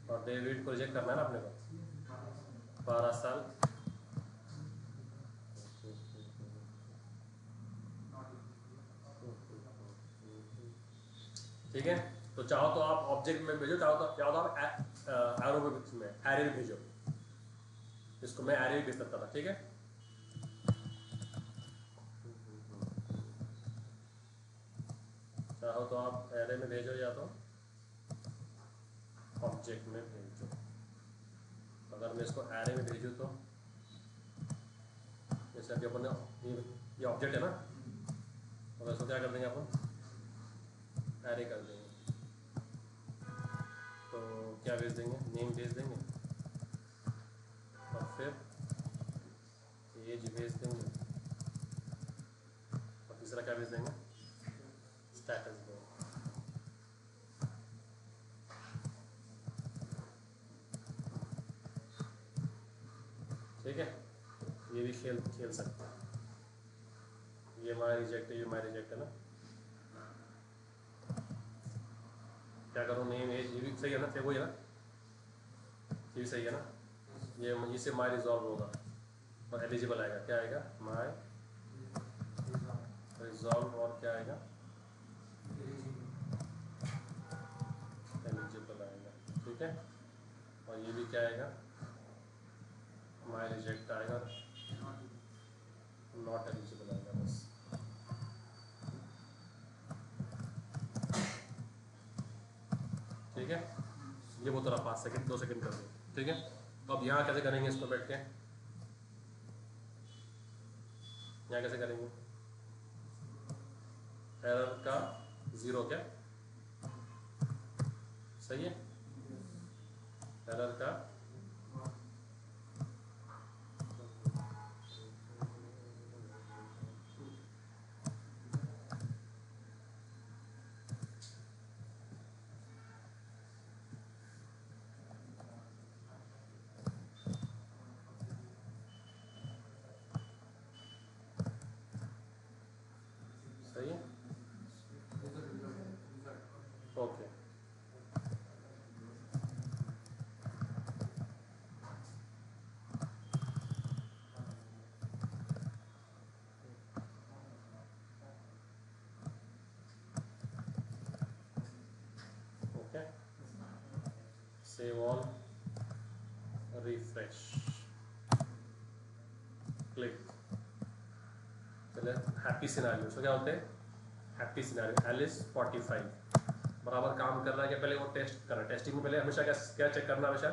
[SPEAKER 1] और डेविड को रिजेक्ट करना है ना अपने को, 12 साल, ठीक है। तो चाहो तो आप ऑब्जेक्ट में भेजो, चाहो तो आप एरो में एरे में भेजो, इसको मैं एरे में भेज सकता था, ठीक है। चाहो तो आप एरे में भेजो या तो ऑब्जेक्ट में भेजो। अगर मैं इसको एरे में भेजूँ तो जैसे अभी अपन ने ये ऑब्जेक्ट है ना, तो इसको क्या कर देंगे अपन, एरे कर देंगे। तो क्या भेज देंगे, नेम भेज देंगे, और फिर एज भेज देंगे, और तीसरा क्या भेज देंगे, स्टेटस देंगे, ठीक है। ये भी खेल सकते हैं, ये हमारा रिजेक्ट है, ये हमारा रिजेक्ट है ना, क्या करूँ, नेम एज, ये भी सही है ना, फिर वही है ना, ये भी सही है ना, ये इससे माई रिजॉल्व होगा और एलिजिबल आएगा, क्या आएगा, माई रिजॉल्व, और क्या आएगा, एलिजिबल आएगा, ठीक है। और ये भी क्या आएगा, माई रिजेक्ट आएगा, नॉट एलिजिबल आएगा, बस। ठीक है, ये वो थोड़ा 5 सेकंड 2 सेकंड कर दो, ठीक है। तो अब यहाँ कैसे करेंगे इसको बैठ के, यहाँ कैसे करेंगे, एरर का 0 क्या सही है, एरर का सही है, okay. Save all, refresh, click. चले हैप्पी सिनेरियो, तो क्या होते हैं हैप्पी सिनेरियो, एलिस 45 बराबर काम कर रहा है। क्या पहले वो टेस्ट कर रहा है, टेस्टिंग में पहले हमेशा क्या चेक करना, हमेशा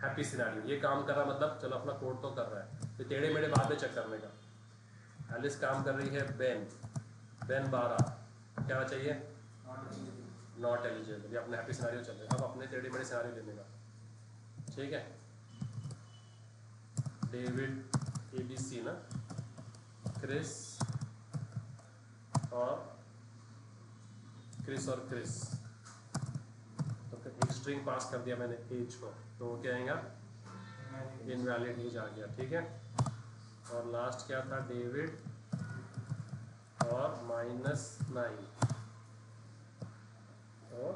[SPEAKER 1] हैप्पी सिनेरियो। ये काम कर रहा मतलब चलो अपना कोड तो कर रहा है, तो टेढ़े मेढ़े बाद में चेक करने का। एलिस काम कर रही है बेन 12, क्या चाहिए नॉट एलिजिबल, ये अपने हैप्पी सिनेरियो चल रहे हैं। अब अपने टेढ़े मेढ़े सिनेरियो लेने का, ठीक है। डेविड ABC ना, क्रिस और क्रिस, तो एक स्ट्रिंग पास कर दिया मैंने एज को, तो वो क्या आएगा इनवैलिड एज आ गया, ठीक है। और लास्ट क्या था डेविड और -9, और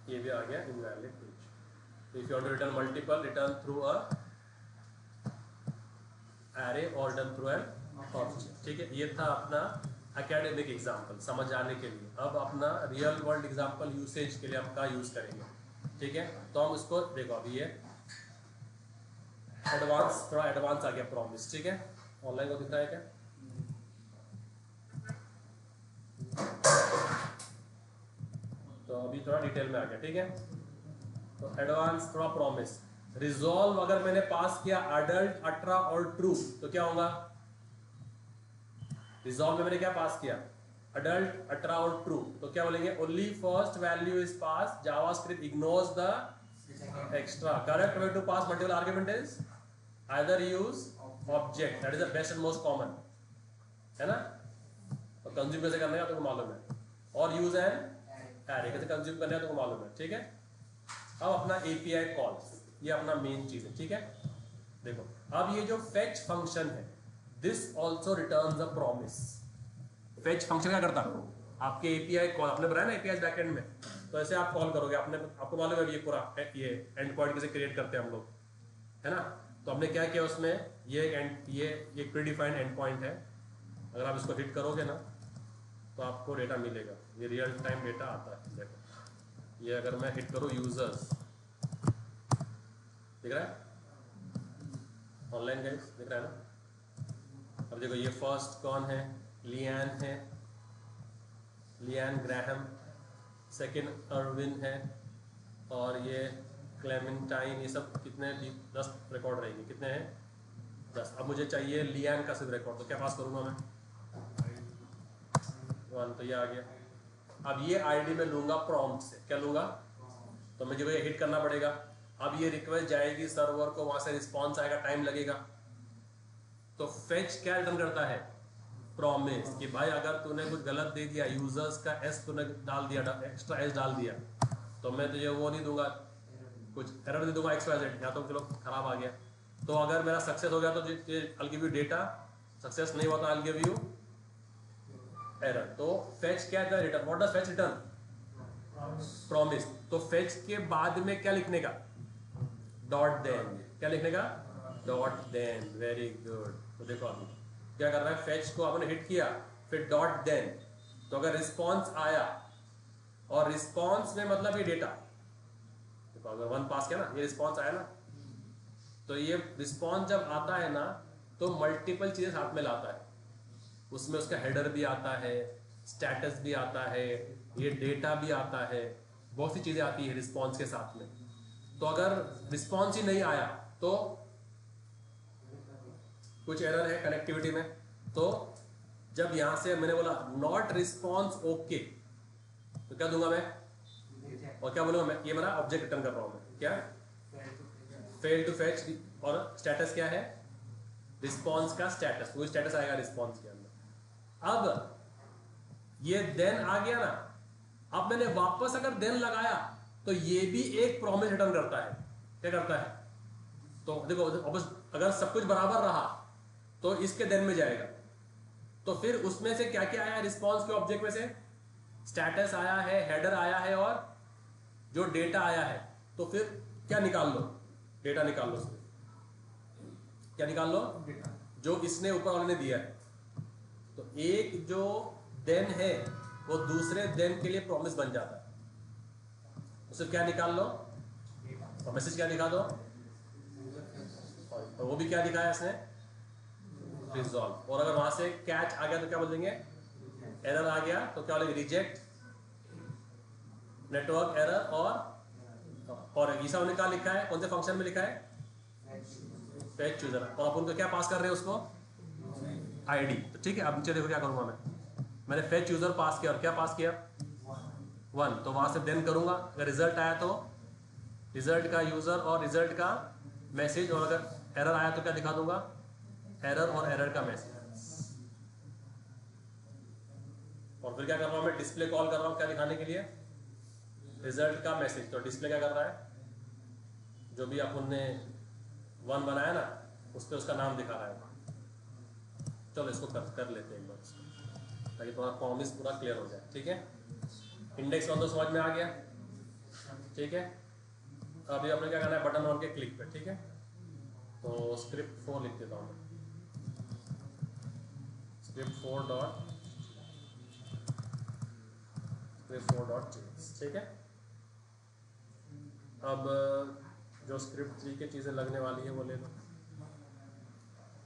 [SPEAKER 1] ये भी आ गया invalid age. If you want to return multiple, return through a array और रिटर्न थ्रू एन ऑब्जेक्ट, ठीक है। ये था अपना एकेडमिक एग्जाम्पल समझ आने के लिए। अब अपना रियल वर्ल्ड एग्जाम्पल यूसेज के लिए हम का यूज करेंगे, ठीक है। तो हम उसको देखो, अभी ये एडवांस, थोड़ा एडवांस आ गया प्रॉमिस, ठीक है। ऑनलाइन को दिख रहा है क्या? तो अभी थोड़ा डिटेल में आ गया, ठीक है। तो एडवांस थोड़ा प्रॉमिस, रिजॉल्व अगर मैंने पास किया अडल्ट 18 और ट्रू, तो क्या होगा? रिजॉल्व में मैंने क्या पास किया अडल्ट 18 और ट्रू, तो क्या बोलेंगे only first value is pass, JavaScript ignores the extra. Correct way to pass multiple argument is either use object, that is the best and most common, है ना। और कंज्यूम कैसे करने का तुमको मालूम है, और यूज एंड एरे कैसे कंज्यूम करने का तुमको मालूम है, ठीक है। अब अपना API कॉल, ये अपना मेन चीज है, ठीक है। देखो अब ये जो फेच फंक्शन है, this also returns a promise. Fetch function क्या करता है? आपके API कॉल, आपने बनाया ना API बैकएंड में, तो ऐसे आप कॉल करोगे, आपको मालूम है ये पूरा ये एंड पॉइंट कैसे क्रिएट करते हैं हम लोग, है ना। तो हमने क्या किया उसमें, ये प्रीडिफाइंड एंड पॉइंट है। अगर आप इसको हिट करोगे ना तो आपको डेटा मिलेगा, ये रियल टाइम डेटा आता है। देखो ये अगर मैं हिट करूँ यूजर्स, दिख रहा है ऑनलाइन गाइस, दिख रहा है ना। अब देखो ये फर्स्ट कौन है, लियान है, लियान ग्राहम। सेकंड अर्विन है, और ये क्लेमेंटाइन। ये सब कितने 10 रिकॉर्ड रहेंगे, कितने हैं 10। अब मुझे चाहिए लियान का सिर्फ रिकॉर्ड, तो क्या पास करूंगा मैं 1, तो ये आ गया। अब ये आईडी में लूंगा प्रॉम्प्ट से, क्या लूंगा, तो मुझे ये हिट करना पड़ेगा। अब ये रिक्वेस्ट जाएगी सर्वर को, वहां से रिस्पॉन्स आएगा, टाइम लगेगा। तो फेच क्या रिटर्न करता है, प्रॉमिस, कि भाई अगर तूने कुछ गलत दे दिया, यूजर्स का एस तूने डाल दिया, एक्स्ट्रा एस डाल दिया, तो मैं तुझे वो नहीं दूंगा, कुछ एरर नहीं दूंगा XYZ, या तो चलो खराब आ गया। तो अगर मेरा सक्सेस हो गया तो I'll give you data, success नहीं हुआ तो I'll give you एरर। तो फेच क्या है, return. What does fetch return, promise. तो फेच के बाद में क्या लिखने का, डॉट देन, क्या लिखने का, डॉट देन। Very good. तो देखो अभी क्या कर रहा है, फेच को आपने हिट किया, फिर डॉट देन। तो अगर रिस्पॉन्स आया, और रिस्पॉन्स में मतलब ये डेटा, देखो अगर 1 पास किया ना, ये रिस्पॉन्स आया ना, तो ये रिस्पॉन्स जब आता है ना तो मल्टीपल चीजें साथ में लाता है। उसमें उसका हेडर भी आता है, स्टेटस भी आता है, ये डेटा भी आता है, बहुत सी चीजें आती है रिस्पॉन्स के साथ में। तो अगर रिस्पॉन्स ही नहीं आया तो कुछ एरर है कनेक्टिविटी में। तो जब यहां से मैंने बोला नॉट रिस्पॉन्स ओके, तो क्या दूंगा मैं, और क्या बोलूंगा मैं, ये मेरा ऑब्जेक्ट रिटर्न कर रहा हूं मैं, क्या फेल टू फेच। और स्टेटस क्या है, रिस्पॉन्स का स्टेटस, वो स्टेटस आएगा रिस्पॉन्स के अंदर। अब ये देन आ गया ना, अब मैंने वापस अगर देन लगाया तो ये भी एक प्रॉमिस रिटर्न करता है। क्या करता है, तो देखो वापस अगर सब कुछ बराबर रहा तो इसके देन में जाएगा। तो फिर उसमें से क्या क्या आया, रिस्पॉन्स के ऑब्जेक्ट में से स्टेटस आया है, हेडर आया है, और जो डेटा आया है। तो फिर क्या निकाल लो, डेटा निकाल लो, क्या निकाल लो, जो इसने ऊपर वाले ने दिया है। तो एक जो देन है वो दूसरे देन के लिए प्रॉमिस बन जाता है। उससे क्या निकाल लो, और मैसेज क्या दिखा दो, और वो भी क्या दिखाया इसने, रिजॉल्व। और अगर वहां से कैच आ गया तो क्या बोल देंगे, एरर आ गया तो क्या बोलेंगे, रिजेक्ट नेटवर्क एरर। और ईसा ने क्या लिखा है, कौन से फंक्शन में लिखा है, फेच यूजर। और आप उनको क्या पास कर रहे हैं उसको, आईडी। तो ठीक है, अब नीचे देखो क्या करूंगा मैंने फेच यूजर पास किया और क्या पास किया, 1। तो वहां से देन करूंगा, अगर रिजल्ट आया तो रिजल्ट का यूजर और रिजल्ट का मैसेज, और अगर एरर आया तो क्या दिखा दूंगा, एरर और एरर का मैसेज। और फिर क्या कर रहा हूं मैं, डिस्प्ले कॉल कर रहा हूं क्या दिखाने के लिए, रिजल्ट का मैसेज। तो डिस्प्ले क्या कर रहा है, जो भी अपन ने 1 बनाया ना उस पर उसका नाम दिखा रहा है। चलो इसको कर लेते हैं एक बार, ताकि तुम्हारा प्रॉमिस पूरा क्लियर हो जाए। ठीक है, इंडेक्स 1 तो समझ में आ गया। ठीक है, अभी अपने क्या करना है, बटन ऑन के क्लिक पे। ठीक है, तो स्क्रिप्ट 4 लिख देता हूँ, स्क्रिप्ट 4 डॉट चेंज। ठीक है, अब जो स्क्रिप्ट 3 की चीज़ें लगने वाली है वो ले लो,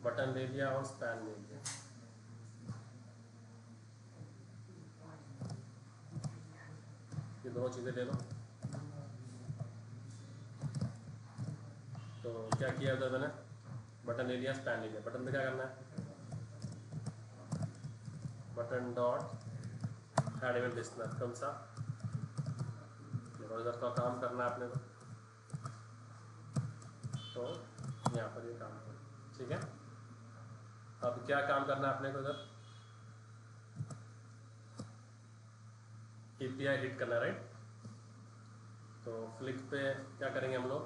[SPEAKER 1] बटन ले लिया और स्पैन ले लिया। ये दोनों चीज़ें ले लो। तो क्या किया उधर मैंने, बटन ले लिया, स्पैन ले लिया। बटन में क्या करना है, button dot add event listener, कौन सा, इधर का काम करना है आपने तो यहाँ पर ये काम करो। ठीक है, अब क्या काम करना है अपने को, इधर API हिट करना है, राइट। तो फ्लिक पे क्या करेंगे हम लोग,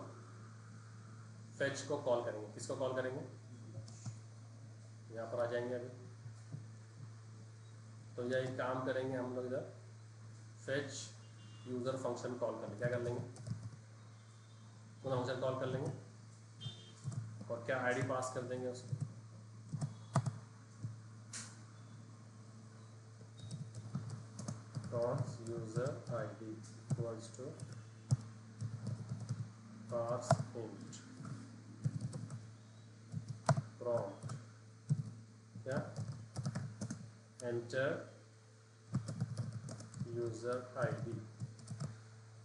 [SPEAKER 1] फेच को कॉल करेंगे। किसको कॉल करेंगे, यहाँ पर आ जाएंगे अभी। तो यही काम करेंगे हम लोग, इधर फेच यूजर फंक्शन कॉल करेंगे। क्या कर लेंगे, पूरा फंक्शन कॉल कर लेंगे और क्या आईडी पास कर देंगे उसको, user ID equals to pass int prompt, क्या एंटर यूजर आईडी।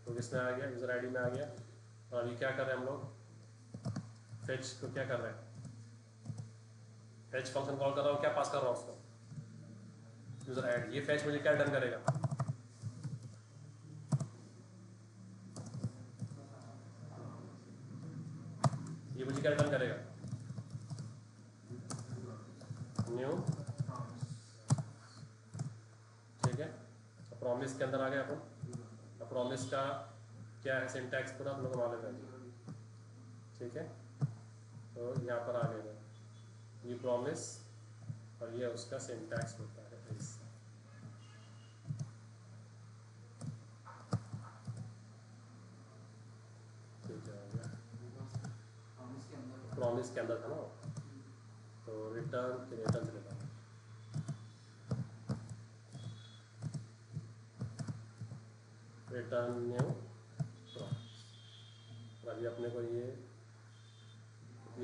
[SPEAKER 1] तो किसमें आ गया, यूजर आईडी में आ गया। और अभी क्या कर रहे हैं हम लोग, फेच को क्या कर रहे हैं, फेच फंक्शन कॉल कर रहा हूँ, क्या पास कर रहा हूँ उसको, यूजर आईडी। ये फेच मुझे क्या डन करेगा, ये मुझे क्या डन करेगा, न्यू। ठीक है, प्रॉमिस के अंदर आ गया अपन। प्रॉमिस का क्या है, सिंटैक्स पूरा आप लोग को मालूम है। ठीक है, तो यहाँ पर आ गया ये प्रॉमिस और ये उसका सिंटैक्स होता है। प्रॉमिस के अंदर था ना, तो रिटर्न से लेता हूँ, रिटर्न न्यू प्रॉमिस। अभी अपने को ये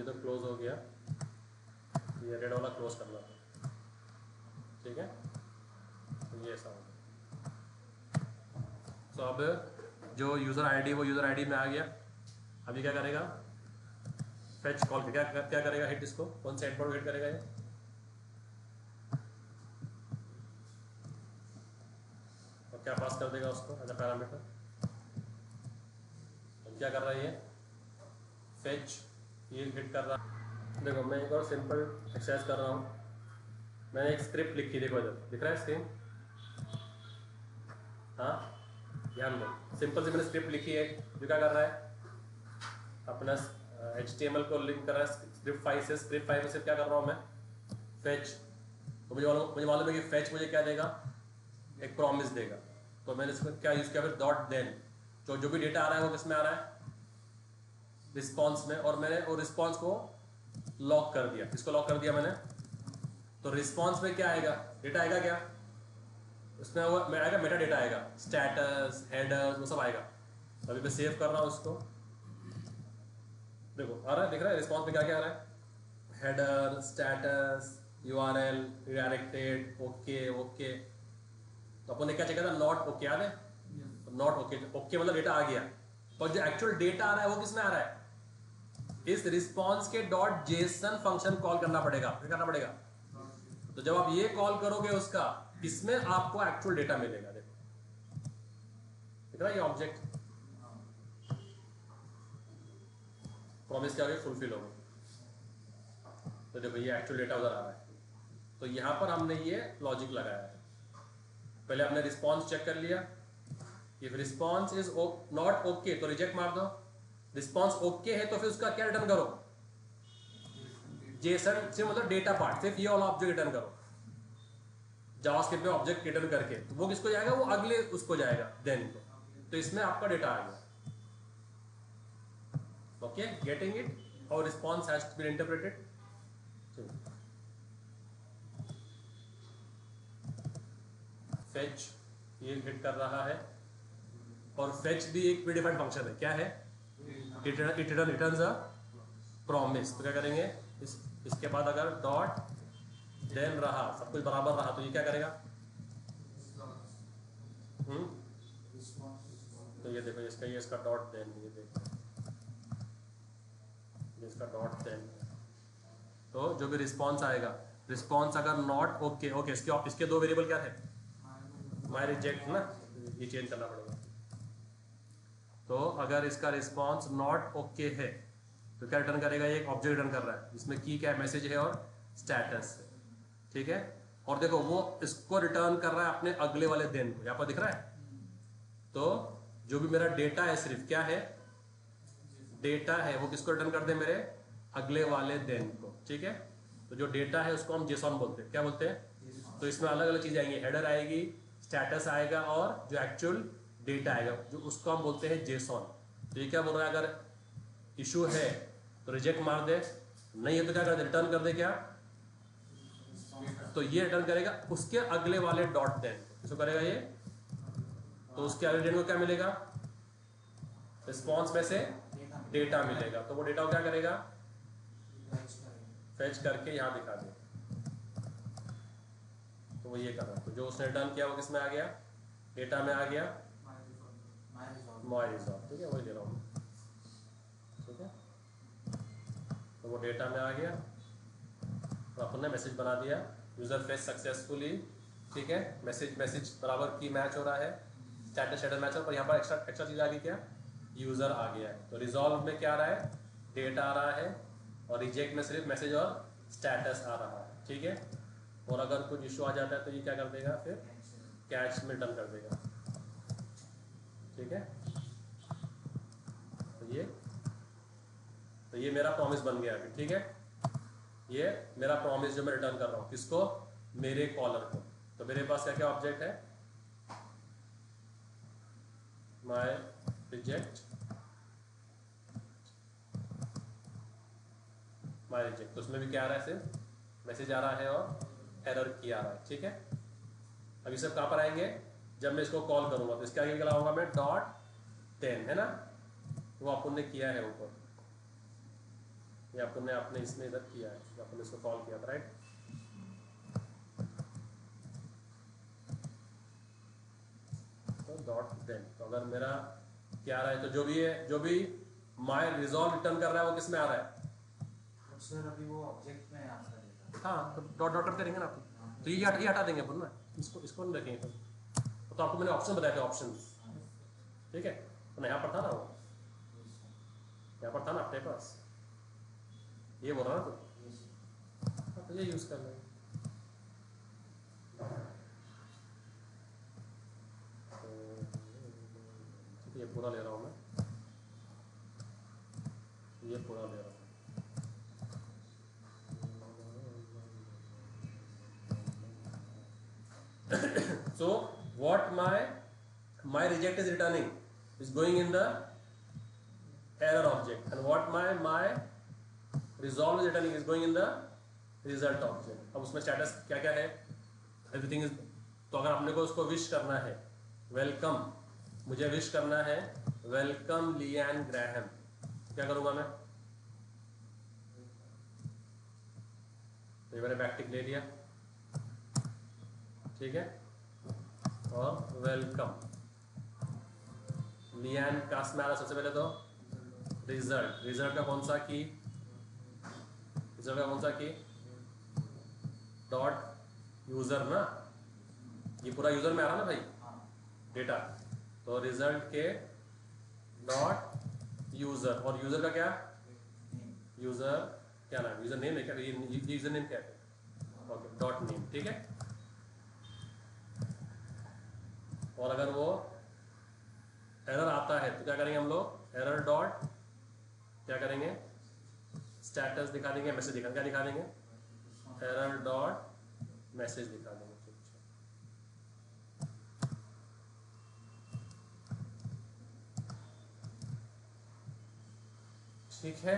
[SPEAKER 1] तो क्लोज हो गया, ये रेड वाला क्लोज करना था। ठीक है, तो ये ऐसा हो गया। तो अब जो यूज़र आईडी वो यूज़र आईडी में आ गया। अभी क्या करेगा, फेच कॉल क्या करेगा, हिट इसको, कौन से एंडपोर्ट हिट करेगा ये, और क्या पास कर देगा उसको एज अ पैरामीटर। क्या कर रहा है ये, फेच ये हिट कर रहा है। देखो मैं एक और सिंपल एक्सरसाइज कर रहा हूँ। मैंने एक स्क्रिप्ट लिखी, देखो इधर दिख रहा है स्क्रीन, हाँ ध्यान दो। सिंपल से मैंने स्क्रिप्ट लिखी है जो क्या कर रहा है, अपना HTML को लिंक कर रहा है स्क्रिप्ट 5 से। स्क्रिप्ट 5 में से क्या कर रहा हूँ मैं, फेच। तो मुझे मालूम है कि फेच मुझे क्या देगा, एक प्रॉमिस देगा। तो मैंने इसको क्या यूज़ किया, फिर डॉट देन, जो भी डेटा आ रहा है वो किस में आ रहा है, रिस्पॉन्स में। और मैंने वो रिस्पॉन्स को लॉक कर दिया। किसको लॉक कर दिया मैंने, तो रिस्पॉन्स में क्या आएगा, डेटा आएगा क्या, उसमें वो आएगा मेटा डेटा आएगा, स्टेटस हेडर्स वो सब आएगा। तो अभी मैं सेव कर रहा हूँ उसको, देखो आ रहा है, दिख रहा है रिस्पॉन्स में क्या क्या आ रहा है, header, status, URL, redirected, okay okay. तो अपन ने क्या चेक किया था, नॉट ओके, याद है, नॉट ओके, ओके मतलब डेटा आ गया, और जो एक्चुअल डेटा आ रहा है वो किसमें आ रहा है, इस रिस्पॉन्स के डॉट जेसन फंक्शन कॉल करना पड़ेगा, क्या करना पड़ेगा। तो जब आप ये कॉल करोगे उसका, इसमें आपको एक्चुअल डेटा मिलेगा। देखो दिख रहा है ये ऑब्जेक्ट, प्रॉमिस क्या हो गई, फुलफिल हो गई। तो देखो ये एक्चुअल डेटा उधर आ रहा है। तो यहां पर हमने ये लॉजिक लगाया है, पहले हमने रिस्पॉन्स चेक कर लिया, if response is not okay तो रिजेक्ट मार दो, रिस्पॉन्स ओके है तो फिर उसका क्या रिटर्न करो, जेसन से मतलब डेटा पार्ट, सिर्फ ये वाला ऑब्जेक्ट रिटर्न करो। जावास्क्रिप्ट में ऑब्जेक्ट रिटर्न करके तो वो किसको जाएगा, वो अगले उसको जाएगा देन को, तो इसमें आपका डेटा आ गया। Okay, getting it, how response has to be interpreted. Fetch ये हिट कर रहा है, और फेच भी एक प्रीडिफाइंड फंक्शन है, क्या है, इट रिटर्न्स अ प्रॉमिस। तो क्या करेंगे, इसके बाद अगर डॉट देन रहा, सब कुछ बराबर रहा, तो ये क्या करेगा, तो ये देखो इसका, ये इसका डॉट देन, ये देखो ये इसका डॉट देन, तो जो भी रिस्पॉन्स आएगा, रिस्पॉन्स अगर नॉट ओके, ओके इसके दो वेरिएबल क्या थे, माय रिजेक्ट ना, ये चेंज करना पड़ेगा। तो अगर इसका रिस्पॉन्स नॉट ओके है तो क्या रिटर्न करेगा, ये एक ऑब्जेक्ट रिटर्न कर रहा है जिसमें की क्या है, मैसेज है और स्टेटस है, ठीक है। और देखो वो इसको रिटर्न कर रहा है अपने अगले वाले दिन को, यहाँ पर दिख रहा है। तो जो भी मेरा डेटा है, सिर्फ क्या है, डेटा है, वो किसको रिटर्न कर दे, मेरे अगले वाले दिन को, ठीक है। तो जो डेटा है उसको हम जेसॉन बोलते हैं, क्या बोलते हैं। तो इसमें अलग अलग चीजें आएंगी, हेडर आएगी, स्टेटस आएगा, और जो एक्चुअल डेटा आएगा जो उसको हम बोलते हैं जेसॉन। तो ये क्या बोल रहा है, अगर इशू है तो रिजेक्ट मार दे, नहीं है तो क्या कर दे, रिटर्न कर दे, क्या, तो ये रिटर्न करेगा उसके अगले वाले डॉट देन, इसको करेगा ये, तो उसके अगले दिन को क्या मिलेगा, रिस्पॉन्स में से डेटा मिलेगा, तो वो डेटा को क्या करेगा, फेच करके यहाँ दिखा दे, तो वो ये कर रहा है। तो जो उसने रिटर्न किया वो किस में आ गया, डेटा में आ गया, माय रिजॉल्व, ठीक है, वही ले रहा हूँ, ठीक है। तो वो डेटा में आ गया, तो अपन ने मैसेज बना दिया, यूजर फेच सक्सेसफुली, ठीक है, मैसेज बराबर की मैच हो रहा है, स्टेटस मैच हो, पर यहाँ पर एक्स्ट्रा चीज आ गई, क्या, यूजर आ गया है। तो रिजॉल्व में क्या आ रहा है, डेटा आ रहा है, और रिजेक्ट में सिर्फ मैसेज और स्टेटस आ रहा है, ठीक है। और अगर कुछ इशू आ जाता है तो ये क्या कर देगा, फिर कैच में रिटर्न कर देगा, ठीक है। तो ये मेरा प्रॉमिस बन गया अभी, ठीक है। ये मेरा प्रॉमिस जो मैं रिटर्न कर रहा हूँ, किसको, मेरे कॉलर को। तो मेरे पास क्या क्या ऑब्जेक्ट है, माय रिजेक्ट, माय रिजेक्ट, तो उसमें भी क्या आ रहा है, सिर्फ मैसेज आ रहा है और एरर की आ रहा है, ठीक है। अभी सब कहाँ पर आएंगे, जब मैं इसको कॉल करूंगा तो इसके आगे क्या लाऊंगा मैं, डॉट 10 है ना, वो अपन ने किया है ऊपर, ये अपन ने आपने इसमें इधर किया है, अपन ने इसको कॉल किया था, राइट। तो डॉट 10, तो अगर मेरा क्या आ रहा है, तो जो भी माय रिजॉल्व रिटर्न कर रहा है वो किस में आ रहा है,
[SPEAKER 2] सर अभी वो ऑब्जेक्ट में आपका डेटा,
[SPEAKER 1] हाँ, तो डॉट डॉट करेंगे ना आप, तो ये हटा देंगे अपन ना, इसको नहीं रखेंगे तो आपको मैंने ऑप्शन बताया थे, ऑप्शन, ठीक है। तो यहाँ पर था ना, वो यहाँ पर था ना अपने पास, ये बोल रहा ना तो ये यूज कर लें। तो ये पूरा ले रहा हूँ मैं, ये पूरा ले रहा हूँ। So what my reject is returning is going in the error object, and what my resolve is returning is going in the result object. अब उसमें स्टेटस क्या क्या है, एवरीथिंग इज, तो अगर आपने को उसको विश करना है, वेलकम, मुझे विश करना है वेलकम लियान ग्राहम, क्या करूंगा मैं, तो ये मैंने बैकटिक ले लिया, ठीक है। और वेलकम लियान कास्ट में आ रहा सबसे पहले तो रिजल्ट, रिजल्ट का कौन सा की, रिजल्ट का कौन सा की, डॉट यूजर ना, ये पूरा यूजर में आ रहा ना भाई डेटा, तो रिजल्ट के डॉट यूजर, और यूजर का क्या, यूजर क्या नाम, यूजर नेम है क्या, ये यूजर नेम क्या है, ओके डॉट नेम, ठीक है। और अगर वो एरर आता है तो क्या करेंगे हम लोग, एरर डॉट क्या करेंगे, स्टेटस दिखा देंगे, मैसेज दिखा, क्या दिखा देंगे, एरर डॉट मैसेज दिखा देंगे, ठीक है।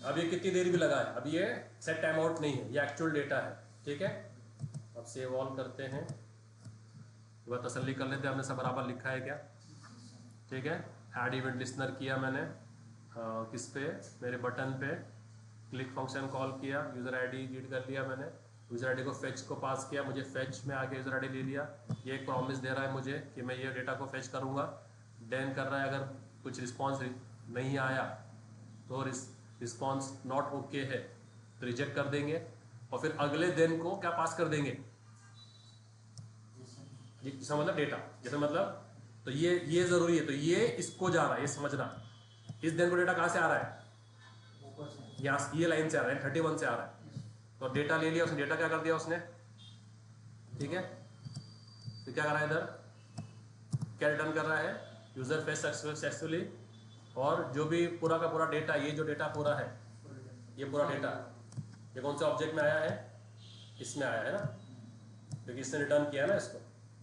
[SPEAKER 1] अब ये कितनी देर भी लगा है, अब ये सेट टाइम आउट नहीं है, ये एक्चुअल डेटा है, ठीक है। अब सेव ऑल करते हैं, वह तसल्ली कर लेते हैं हमने सब बराबर लिखा है क्या, ठीक है। ऐड इवेंट लिस्नर किया मैंने, किस पे, मेरे बटन पे, क्लिक फंक्शन कॉल किया, यूज़र आईडी रीड कर लिया मैंने, यूज़र आईडी को फेच को पास किया, मुझे फेच में आके यूज़र आईडी ले लिया, ये एक प्रॉमिस दे रहा है मुझे कि मैं ये डेटा को फेच करूँगा, देन कर रहा है अगर कुछ रिस्पॉन्स नहीं आया तो रिस्पॉन्स नॉट ओके है तो रिजेक्ट कर देंगे, और फिर अगले दिन को क्या पास कर देंगे, जैसा मतलब डेटा, जैसे मतलब, तो ये जरूरी है, तो ये इसको जा रहा है, ये समझना, इस दिन को डेटा कहाँ से आ रहा है, यहाँ ये लाइन से आ रहा है, 31 से आ रहा है, तो डेटा ले लिया उसने, डेटा क्या कर दिया उसने, ठीक है। तो क्या कर रहा है इधर, क्या रिटर्न कर रहा है, यूजर फेच सक्सेसफुली, और जो भी पूरा का पूरा डेटा, ये जो डेटा पूरा है, ये पूरा डेटा, ये कौन से ऑब्जेक्ट में आया है, इसमें आया है ना, क्योंकि इसने रिटर्न किया ना इसको,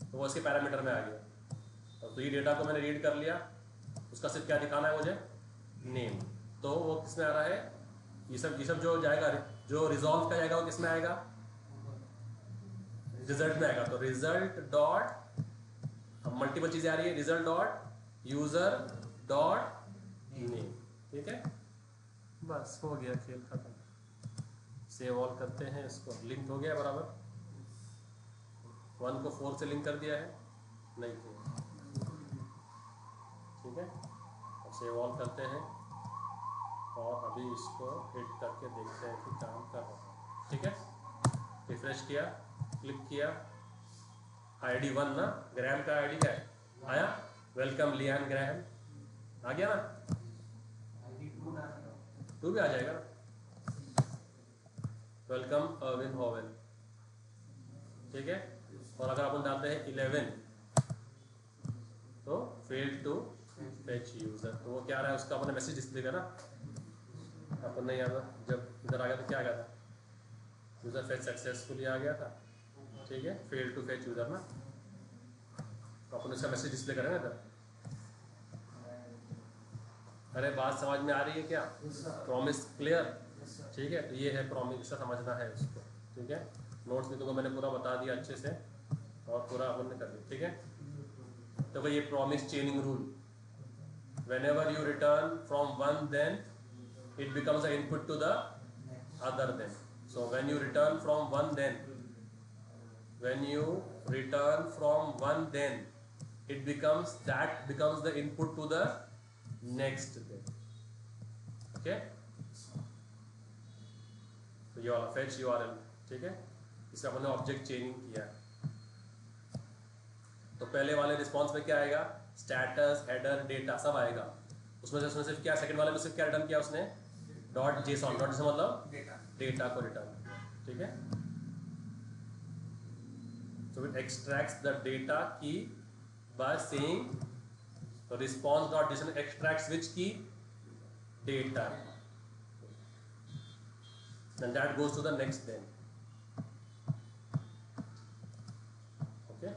[SPEAKER 1] तो वो इसके पैरामीटर में आ गया। तो ये डेटा को मैंने रीड कर लिया, उसका सिर्फ क्या दिखाना है मुझे, नेम, तो वो किस में आ रहा है, ये सब जो जाएगा, जो रिजॉल्व का जाएगा वो किस में आएगा, रिजल्ट में आएगा। तो रिजल्ट डॉट, मल्टीपल चीजें आ रही है, result dot user dot name, ठीक है, बस हो गया खेल खत्म। सेव ऑल करते हैं, इसको लिंक हो गया बराबर, 1 को 4 से लिंक कर दिया है, नहीं किया, ठीक है। अब सेव ऑल करते हैं, और अभी इसको हिट करके देखते हैं कि काम कर रहा है, ठीक है। रिफ्रेश किया, क्लिक किया, ID 1 ना, ग्रैम का ID क्या है, आया, वेलकम लियान ग्रैम, आ गया ना, तू भी आ जाएगा, वेलकम अरविंद हॉवेल, ठीक है। और अगर अपन डालते हैं 11 तो फेल टू फेच यूजर, तो वो क्या आ रहा है, उसका अपने मैसेज डिस्प्ले का ना, अपन ने यार जब इधर आ गया तो क्या आ गया था, यूजर फेच सक्सेसफुली आ गया था, ठीक है, फेल टू फेच यूजर ना, तो अपन उसका मैसेज डिस्प्ले करें ना इधर। अरे बात समझ में आ रही है क्या, प्रॉमिस क्लियर, ठीक है। तो ये है प्रॉमिस, का समझना है उसको, ठीक है। नोट्स में तुमको मैंने पूरा बता दिया अच्छे से, और पूरा अपन ने कर दिया, ठीक है। तो भाई ये promise चेनिंग rule, whenever you return from one then it becomes an input to the other then, so when you return from one then, when you return from one then it becomes, that becomes the input to the next then, okay। तो ये वाला fetch URL, ठीक है, इसका हमने object चेनिंग किया। तो पहले वाले रिस्पॉन्स में क्या आएगा, स्टेटस, हेडर, डेटा सब आएगा, उसमें से उसने सिर्फ क्या, सेकंड वाले में सिर्फ क्या रिटर्न किया उसने, डॉट जेसॉन, डॉट जेसॉन मतलब डेटा को रिटर्न किया, ठीक है। So it extracts the data key by saying, so response.json extracts which key, data, then that goes to the next then, okay।